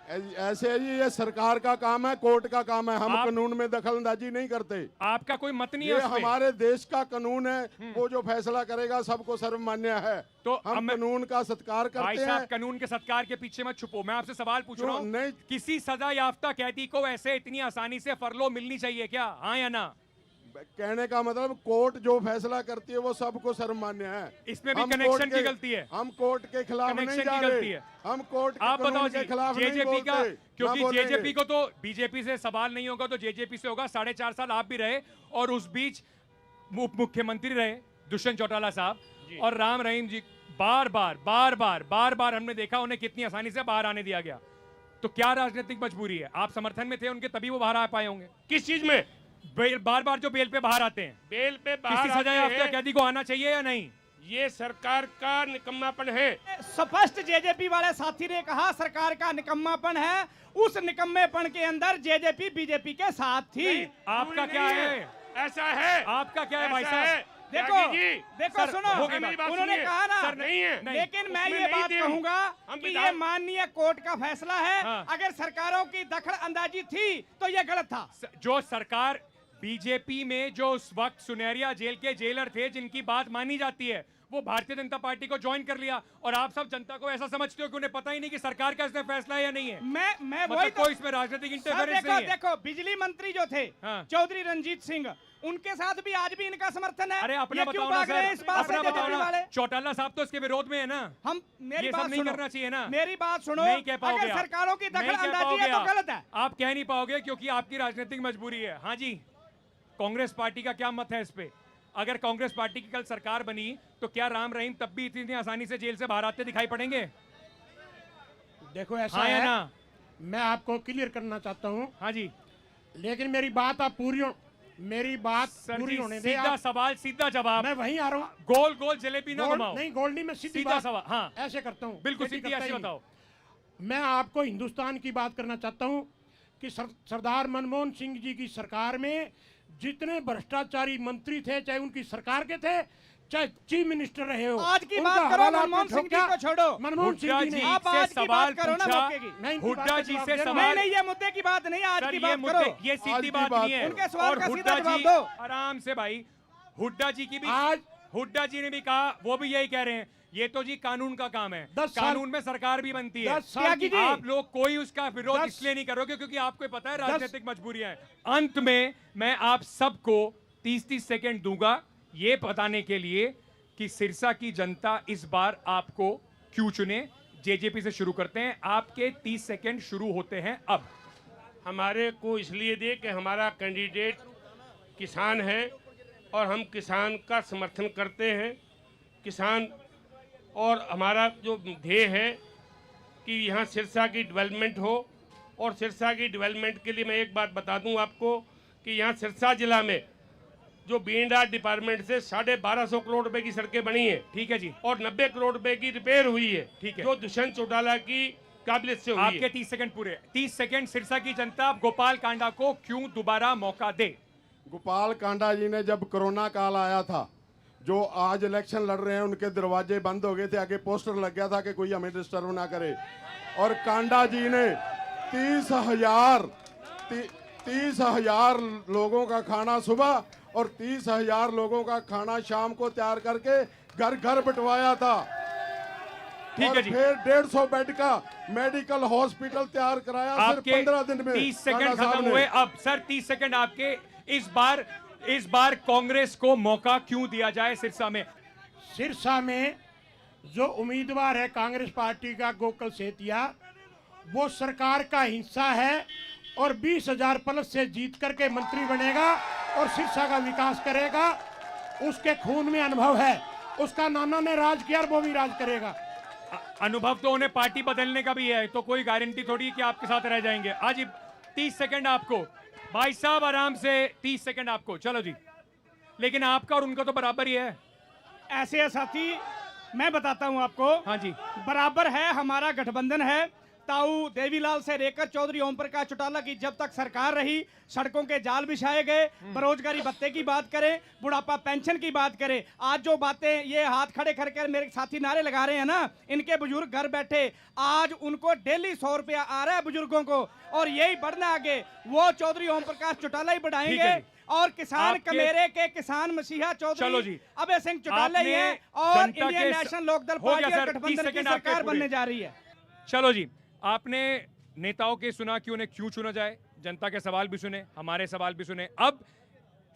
ऐसे है जी, ये सरकार का काम है, कोर्ट का काम है, हम कानून में दखलंदाजी नहीं करते। आपका कोई मत नहीं है ये उसपे? हमारे देश का कानून है, वो जो फैसला करेगा सबको सर्वमान्य है, तो हम कानून का सत्कार करते भाई हैं। साहब कानून के सत्कार के पीछे मत छुपो, मैं आपसे सवाल पूछ रहा हूँ, किसी सजा याफ्ता कैदी को ऐसे इतनी आसानी से फरलो मिलनी चाहिए क्या, हाँ या ना? कहने का मतलब कोर्ट जो फैसला करती है वो सबको सर्वमान्य है। इसमें भी हम कनेक्शन कोर्ट की के- गलती है। हम कोर्ट के खिलाफ नहीं कनेक्शन जा की गलती रहे, है। हम कोर्ट के आप बताओ कानून जी, के खिलाफ नहीं जेजेपी का, बोलते, क्योंकि ना बोलेंगे। जेजेपी को तो बीजेपी से सवाल नहीं होगा तो जेजेपी से होगा। 4.5 साल आप भी रहे और उस बीच उप मुख्यमंत्री रहे दुष्यंत चौटाला साहब, और राम रहीम जी बार बार हमने देखा उन्हें कितनी आसानी से बाहर आने दिया गया। तो क्या राजनीतिक मजबूरी है? आप समर्थन में थे उनके तभी वो बाहर आ पाए होंगे। किस चीज में? बार बार जो बेल पे बाहर आते हैं, बेल पे बाहर किसी सजा आते याफ्ता हैं। कैदी को आना चाहिए या नहीं? ये सरकार का निकम्मापन है। स्पष्ट जेजेपी वाले साथी ने कहा सरकार का निकम्मापन है। उस निकम्मेपन के अंदर जेजेपी बीजेपी के साथ थी। आपका क्या है? ऐसा है। आपका क्या है भाई ऐसा साहब? है। देखो त्यागी जी, देखो सर, सुनो, हो गई मेरी बात उन्होंने सुनिए। कहा ना सर, नहीं है। लेकिन मैं उसमें ये नहीं बात थे कहूंगा हम कि ये विधान- माननीय कोर्ट का फैसला है। हाँ। अगर सरकारों की दखल अंदाजी थी तो ये गलत था। जो सरकार बीजेपी में जो उस वक्त सुनेरिया जेल के जेलर थे जिनकी बात मानी जाती है, वो भारतीय जनता पार्टी को ज्वाइन कर लिया, और आप सब जनता को ऐसा समझते हो कि उन्हें पता ही नहीं कि सरकार का इसमें फैसला है या नहीं है। मैं मतलब वही कोई इसमें राजनीतिक सर इंटरफेरेंस देखो नहीं है। देखो बिजली मंत्री जो थे हाँ। चौधरी रंजीत सिंह, उनके साथ भी आज भी इनका समर्थन है। अरे अपना ये क्यों बताओ ना भाग रहे हैं सर, इस बात से अपना बताओ जेजेपी ना। वाले? चौटाला साहब तो इसके विरोध में है ना। हम मेरी ये बात सब नहीं सुनो। करना चाहिए ना। मेरी बात सुनो, नहीं कह पाओगे अगर आप। सरकारों की नहीं दखल कह अंदाजी है पाओगे तो आप। गलत है। आप कह नहीं पाओगे क्योंकि आपकी राजनीतिक मजबूरी है। हाँ जी, कांग्रेस पार्टी का क्या मत है इस पे? अगर कांग्रेस पार्टी की कल सरकार बनी तो क्या राम रहीम तब भी इतनी आसानी से जेल से बाहर आते दिखाई पड़ेंगे? देखो ऐसा हाँ या है ना? मैं आपको क्लियर करना चाहता हूँ। हाँ जी, लेकिन मेरी बात आप मेरी बात सर पूरी जी, होने दे। सीधा सवाल सीधा जवाब। मैं वहीं आ रहा हूँ। गोल गोल जलेबी ना गोल घुमाओ। नहीं, गोल नहीं, मैं सीधी सीधा बात सवाल। हाँ, ऐसे करता हूँ। बिल्कुल सीधी सीधी करता ऐसी ही नहीं। बताओ। मैं आपको हिंदुस्तान की बात करना चाहता हूँ कि सरदार मनमोहन सिंह जी की सरकार में जितने भ्रष्टाचारी मंत्री थे, चाहे उनकी सरकार के थे, चाहे चीफ मिनिस्टर रहे हो, आज की उनका बात करो, हवाला मनमोहन आपने सिंह जी ठोका। को छोड़ो। मनमोहन सिंह जी ने आप आज की बात करो ना मौके की। नहीं, इनकी हुड्डा बात का जी जवाब से दे रहा हूँ। सवाल- नहीं ये मुद्दे की बात नहीं, आज सर, की ये बात मुद्दे- करो। ये सीधी बात नहीं है। उनके सवाल और का हुड्डा सीधा जवाब जी दो। आराम से भाई, हुड्डा जी की भी आज हुड्डा जी ने भी कहा, वो भी यही कह रहे हैं, ये तो जी कानून का काम है। 10 साल- कानून में सरकार भी बनती है। 10 साल की- आप लोग कोई उसका विरोध 10 इसलिए नहीं करोगे क्योंकि आपको पता है राजनीतिक मजबूरियां हैं। अंत में मैं आप सबको 30-30 सेकंड दूंगा ये बताने के लिए कि सिरसा की जनता इस बार आपको क्यों चुने। जेजेपी से शुरू करते हैं, आपके 30 सेकंड शुरू होते हैं अब। हमारे को इसलिए दे कि हमारा कैंडिडेट किसान है और हम किसान का समर्थन करते हैं। किसान और हमारा जो ध्येय है कि यहाँ सिरसा की डेवलपमेंट हो, और सिरसा की डेवलपमेंट के लिए मैं एक बात बता दूं आपको कि यहाँ सिरसा जिला में जो बीएनआर डिपार्टमेंट से 1250 करोड़ रुपए की सड़कें बनी है, ठीक है जी, और 90 करोड़ रुपए की रिपेयर हुई है, ठीक है, जो दुष्यंत चौटाला की काबिलियत से हुई है। आपके 30 सेकंड पूरे। 30 सेकंड। सिरसा की जनता गोपाल कांडा को क्यों दोबारा मौका दे? गोपाल कांडा जी ने जब कोरोना काल आया था, जो आज इलेक्शन लड़ रहे हैं उनके दरवाजे बंद हो गए थे, आगे पोस्टर लग गया था कि कोई हमें डिस्टर्ब ना करे, और कांडा जी ने 30,000 लोगों का खाना सुबह और 30,000 लोगों का खाना शाम को तैयार करके घर घर बंटवाया था। ठीक और है जी। फिर 150 बेड का मेडिकल हॉस्पिटल तैयार कराया सिर्फ आपके 15 दिन में। 30 कांडा सेकंड साहब खत्म ने। हुए। अब सर 30 सेकंड आपके। इस बार कांग्रेस को मौका क्यों दिया जाए सिरसा में? सिरसा में जो उम्मीदवार है कांग्रेस पार्टी का गोकुल सेतिया, वो सरकार का हिस्सा है और 20,000 प्लस से जीत करके मंत्री बनेगा और सिरसा का विकास करेगा। उसके खून में अनुभव है, उसका नाना ने राज किया और वो भी राज करेगा। अनुभव तो उन्हें पार्टी बदलने का भी है, तो कोई गारंटी थोड़ी कि आपके साथ रह जाएंगे। आज 30 सेकंड आपको भाई साहब, आराम से 30 सेकंड आपको। चलो जी, लेकिन आपका और उनका तो बराबर ही है। ऐसे है साथी, मैं बताता हूं आपको। हाँ जी, बराबर है, हमारा गठबंधन है। ताऊ देवीलाल से लेकर चौधरी ओम प्रकाश चौटाला की जब तक सरकार रही, सड़कों के जाल बिछाए गए, बेरोजगारी भत्ते की बात करें, बुढ़ापा पेंशन की बात करें, आज जो बातें ये हाथ खड़े करके मेरे साथी नारे लगा रहे हैं ना, इनके बुजुर्ग घर बैठे, आज उनको डेली 100 रुपया आ रहा है बुजुर्गों को, और यही बढ़ना आगे वो चौधरी ओम प्रकाश चौटाला ही बढ़ाएंगे। और किसान कमेरे के किसान मसीहा चौधरी अभय सिंह चौटाला ही है, और इंडियन नेशनल लोकदल पार्टी और गठबंधन की सरकार बनने जा रही है। चलो जी, आपने नेताओं के सुना कि उन्हें क्यों चुना जाए, जनता के सवाल भी सुने, हमारे सवाल भी सुने। अब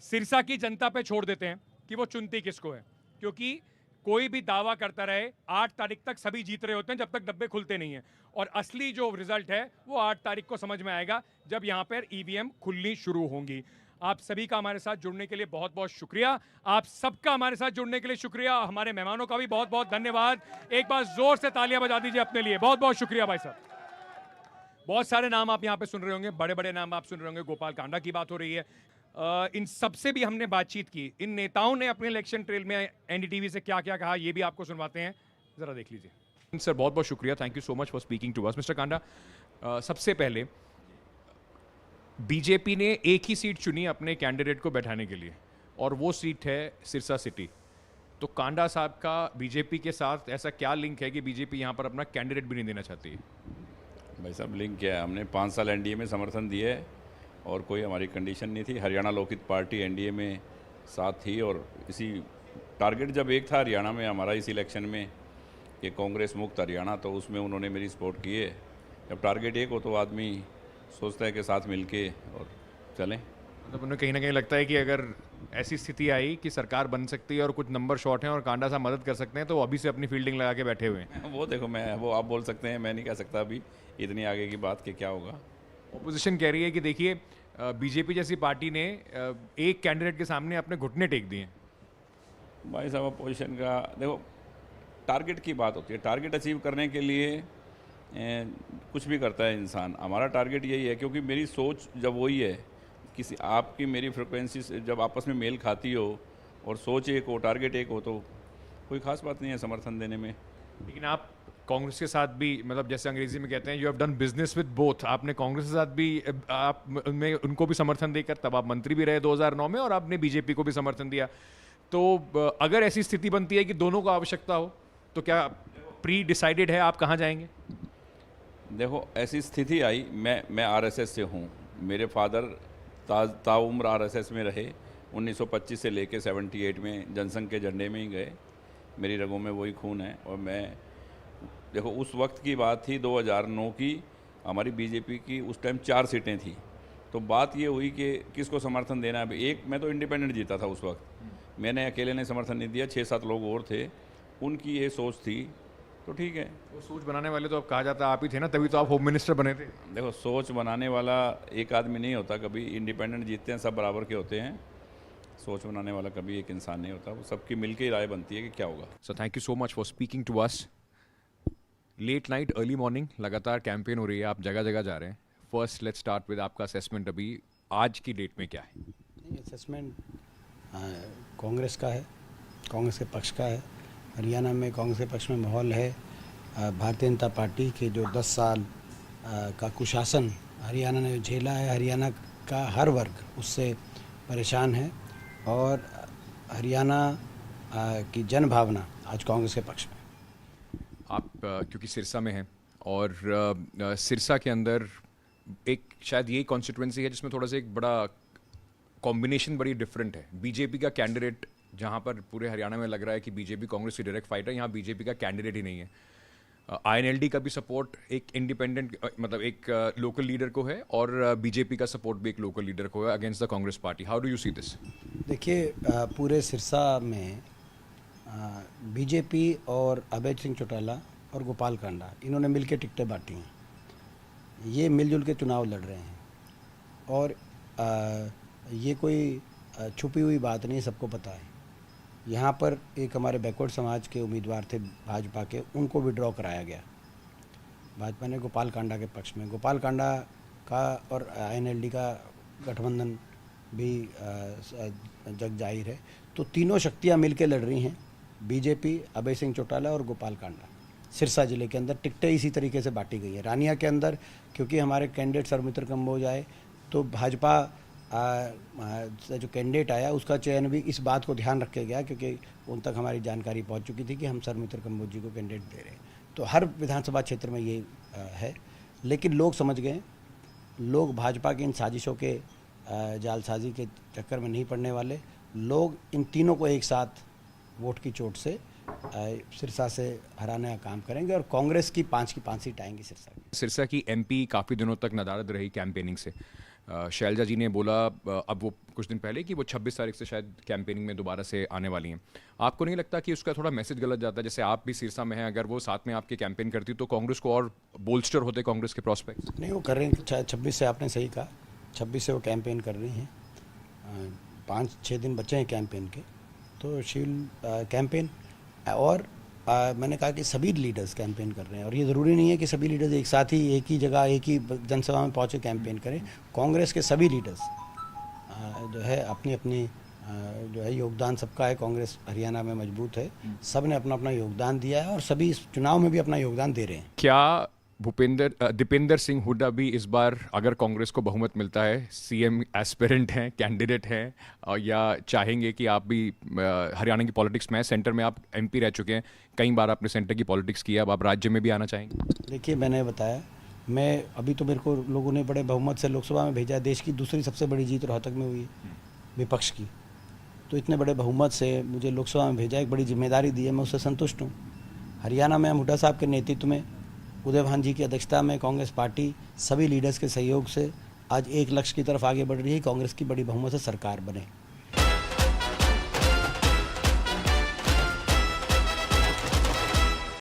सिरसा की जनता पे छोड़ देते हैं कि वो चुनती किसको है, क्योंकि कोई भी दावा करता रहे 8 तारीख तक सभी जीत रहे होते हैं जब तक डब्बे खुलते नहीं हैं, और असली जो रिजल्ट है वो 8 तारीख को समझ में आएगा जब यहाँ पर ईवीएम खुलनी शुरू होंगी। आप सभी का हमारे साथ जुड़ने के लिए बहुत बहुत शुक्रिया। आप सबका हमारे साथ जुड़ने के लिए शुक्रिया। हमारे मेहमानों का भी बहुत बहुत धन्यवाद। एक बार जोर से तालियां बजा दीजिए अपने लिए। बहुत बहुत शुक्रिया भाई साहब। बहुत सारे नाम आप यहाँ पे सुन रहे होंगे, बड़े बड़े नाम आप सुन रहे होंगे। गोपाल कांडा की बात हो रही है, इन सबसे भी हमने बातचीत की। इन नेताओं ने अपने इलेक्शन ट्रेल में एनडीटीवी से क्या क्या कहा ये भी आपको सुनवाते हैं, जरा देख लीजिए। सर बहुत बहुत शुक्रिया, thank you so much for speaking to us. Mister Kanda, सबसे पहले बीजेपी ने एक ही सीट चुनी अपने कैंडिडेट को बैठाने के लिए, और वो सीट है सिरसा सिटी। तो कांडा साहब का बीजेपी के साथ ऐसा क्या लिंक है कि बीजेपी यहाँ पर अपना कैंडिडेट भी नहीं देना चाहती है? भाई साहब, लिंक क्या है? हमने 5 साल एनडीए में समर्थन दिए है और कोई हमारी कंडीशन नहीं थी। हरियाणा लोकहित पार्टी एनडीए में साथ थी, और इसी टारगेट जब एक था हरियाणा में हमारा इस इलेक्शन में कि कांग्रेस मुक्त हरियाणा, तो उसमें उन्होंने मेरी सपोर्ट की है। जब टारगेट एक हो तो आदमी सोचता है कि साथ मिलके और चलें। मतलब उन्हें कहीं ना कहीं लगता है कि अगर ऐसी स्थिति आई कि सरकार बन सकती है और कुछ नंबर शॉर्ट हैं और कांडा साहब मदद कर सकते हैं, तो अभी से अपनी फील्डिंग लगा के बैठे हुए हैं। वो देखो, वो आप बोल सकते हैं, मैं नहीं कह सकता अभी इतनी आगे की बात कि क्या होगा। ऑपोजिशन कह रही है कि देखिए बीजेपी जैसी पार्टी ने एक कैंडिडेट के सामने अपने घुटने टेक दिए। भाई साहब, अपोजिशन का देखो, टारगेट की बात होती है। टारगेट अचीव करने के लिए कुछ भी करता है इंसान। हमारा टारगेट यही है, क्योंकि मेरी सोच जब वही है, किसी आपकी मेरी फ्रिक्वेंसी जब आपस में मेल खाती हो और सोच एक हो, टारगेट एक हो, तो कोई ख़ास बात नहीं है समर्थन देने में। लेकिन आप कांग्रेस के साथ भी, मतलब जैसे अंग्रेजी में कहते हैं, you have done business with both. आपने कांग्रेस के साथ भी आप में उनको भी समर्थन देकर, तब आप मंत्री भी रहे 2009 में, और आपने बीजेपी को भी समर्थन दिया। तो अगर ऐसी स्थिति बनती है कि दोनों को आवश्यकता हो, तो क्या प्री डिसाइडेड है आप कहाँ जाएंगे? देखो, ऐसी स्थिति आई, मैं आरएसएस से हूँ। मेरे फादर ताउम्र आरएसएस में रहे। 1925 से लेके 78 में जनसंघ के झंडे में ही गए। मेरी रगों में वही खून है। और मैं देखो, उस वक्त की बात थी 2009 की, हमारी बीजेपी की उस टाइम 4 सीटें थी। तो बात ये हुई कि किसको समर्थन देना है। एक मैं तो इंडिपेंडेंट जीता था उस वक्त, मैंने अकेले ने समर्थन नहीं दिया, 6-7 लोग और थे, उनकी ये सोच थी। तो ठीक है, वो सोच बनाने वाले तो अब कहा जाता आप ही थे ना, तभी तो आप होम मिनिस्टर बने थे। देखो, सोच बनाने वाला एक आदमी नहीं होता, कभी इंडिपेंडेंट जीतते हैं, सब बराबर के होते हैं। सोच बनाने वाला कभी एक इंसान नहीं होता, वो सबकी मिलके ही राय बनती है कि क्या होगा। So thank you so much for speaking to us. Late night early morning लगातार कैंपेन हो रही है, आप जगह जगह जा रहे हैं। फर्स्ट लेट्स स्टार्ट विद आपका असेसमेंट, अभी आज की डेट में क्या है? असेसमेंट कांग्रेस का है, कांग्रेस के पक्ष का है। हरियाणा में कांग्रेस के पक्ष में माहौल है। भारतीय जनता पार्टी के जो 10 साल का कुशासन हरियाणा ने झेला है, हरियाणा का हर वर्ग उससे परेशान है, और हरियाणा की जन भावना आज कांग्रेस के पक्ष में। आप क्योंकि सिरसा में हैं, और सिरसा के अंदर एक शायद यही कॉन्स्टिट्यूंसी है जिसमें थोड़ा सा एक बड़ा कॉम्बिनेशन बड़ी डिफरेंट है। बीजेपी का कैंडिडेट, जहाँ पर पूरे हरियाणा में लग रहा है कि बीजेपी कांग्रेस की डायरेक्ट फाइट है, यहाँ बीजेपी का कैंडिडेट ही नहीं है। आईएनएलडी का भी सपोर्ट एक इंडिपेंडेंट, मतलब एक लोकल लीडर को है, और बीजेपी का सपोर्ट भी एक लोकल लीडर को है against the Congress party. How do you see this? देखिए, पूरे सिरसा में बीजेपी और अभय सिंह चौटाला और गोपाल कांडा, इन्होंने मिलकर टिकटें बांटी हैं। ये मिलजुल के चुनाव लड़ रहे हैं, और ये कोई छुपी हुई बात नहीं, सबको पता है। यहाँ पर एक हमारे बैकवर्ड समाज के उम्मीदवार थे भाजपा के, उनको विड्रॉ कराया गया भाजपा ने गोपाल कांडा के पक्ष में। गोपाल कांडा का और आईएनएलडी का गठबंधन भी जग जाहिर है। तो तीनों शक्तियाँ मिलकर लड़ रही हैं, बीजेपी, अभय सिंह चौटाला और गोपाल कांडा। सिरसा जिले के अंदर टिकटें इसी तरीके से बांटी गई है। रानिया के अंदर क्योंकि हमारे कैंडिडेट सरमित्र कंबोज आए, तो भाजपा जो कैंडिडेट आया उसका चयन भी इस बात को ध्यान रखा गया, क्योंकि उन तक हमारी जानकारी पहुंच चुकी थी कि हम सरमित्र कंबोज जी को कैंडिडेट दे रहे हैं। तो हर विधानसभा क्षेत्र में ये है, लेकिन लोग समझ गए, लोग भाजपा की इन साजिशों के जालसाजी के चक्कर में नहीं पड़ने वाले। लोग इन तीनों को एक साथ वोट की चोट से सिरसा से हराने का काम करेंगे, और कांग्रेस की 5 सीट आएंगी सिरसा की। सिरसा की एमपी काफ़ी दिनों तक नदारद रही कैंपेनिंग से। शैलजा जी ने बोला अब वो कुछ दिन पहले कि वो 26 तारीख से शायद कैंपेनिंग में दोबारा से आने वाली हैं। आपको नहीं लगता कि उसका थोड़ा मैसेज गलत जाता है? जैसे आप भी सिरसा में हैं, अगर वो साथ में आपके कैंपेन करती तो कांग्रेस को और बोल्स्टर होते कांग्रेस के प्रॉस्पेक्ट्स? नहीं, वो कर रहे हैं 26 से, आपने सही कहा, 26 से वो कैंपेन कर रही हैं। 5-6 दिन बचे हैं कैंपेन के, तो शील कैंपेन और मैंने कहा कि सभी लीडर्स कैंपेन कर रहे हैं, और ये ज़रूरी नहीं है कि सभी लीडर्स एक साथ ही एक ही जगह एक ही जनसभा में पहुँचे कैंपेन करें। कांग्रेस के सभी लीडर्स जो है अपनी अपनी जो है योगदान सबका है। कांग्रेस हरियाणा में मजबूत है, सब ने अपना अपना योगदान दिया है और सभी इस चुनाव में भी अपना योगदान दे रहे हैं। क्या दीपेंद्र सिंह हुड्डा भी इस बार, अगर कांग्रेस को बहुमत मिलता है, सीएम एस्पिरेंट हैं, कैंडिडेट हैं, या चाहेंगे कि आप भी हरियाणा की पॉलिटिक्स में, सेंटर में आप एमपी रह चुके हैं, कई बार आपने सेंटर की पॉलिटिक्स किया, अब आप राज्य में भी आना चाहेंगे? देखिए, मैंने बताया, मैं अभी तो मेरे को लोगों ने बड़े बहुमत से लोकसभा में भेजा है। देश की दूसरी सबसे बड़ी जीत रोहतक में हुई है विपक्ष की, तो इतने बड़े बहुमत से मुझे लोकसभा में भेजा, एक बड़ी जिम्मेदारी दी है, मैं उससे संतुष्ट हूँ। हरियाणा में हुड्डा साहब के नेतृत्व में, उदय भान जी की अध्यक्षता में कांग्रेस पार्टी सभी लीडर्स के सहयोग से आज एक लक्ष्य की तरफ आगे बढ़ रही है, कांग्रेस की बड़ी बहुमत से सरकार बने।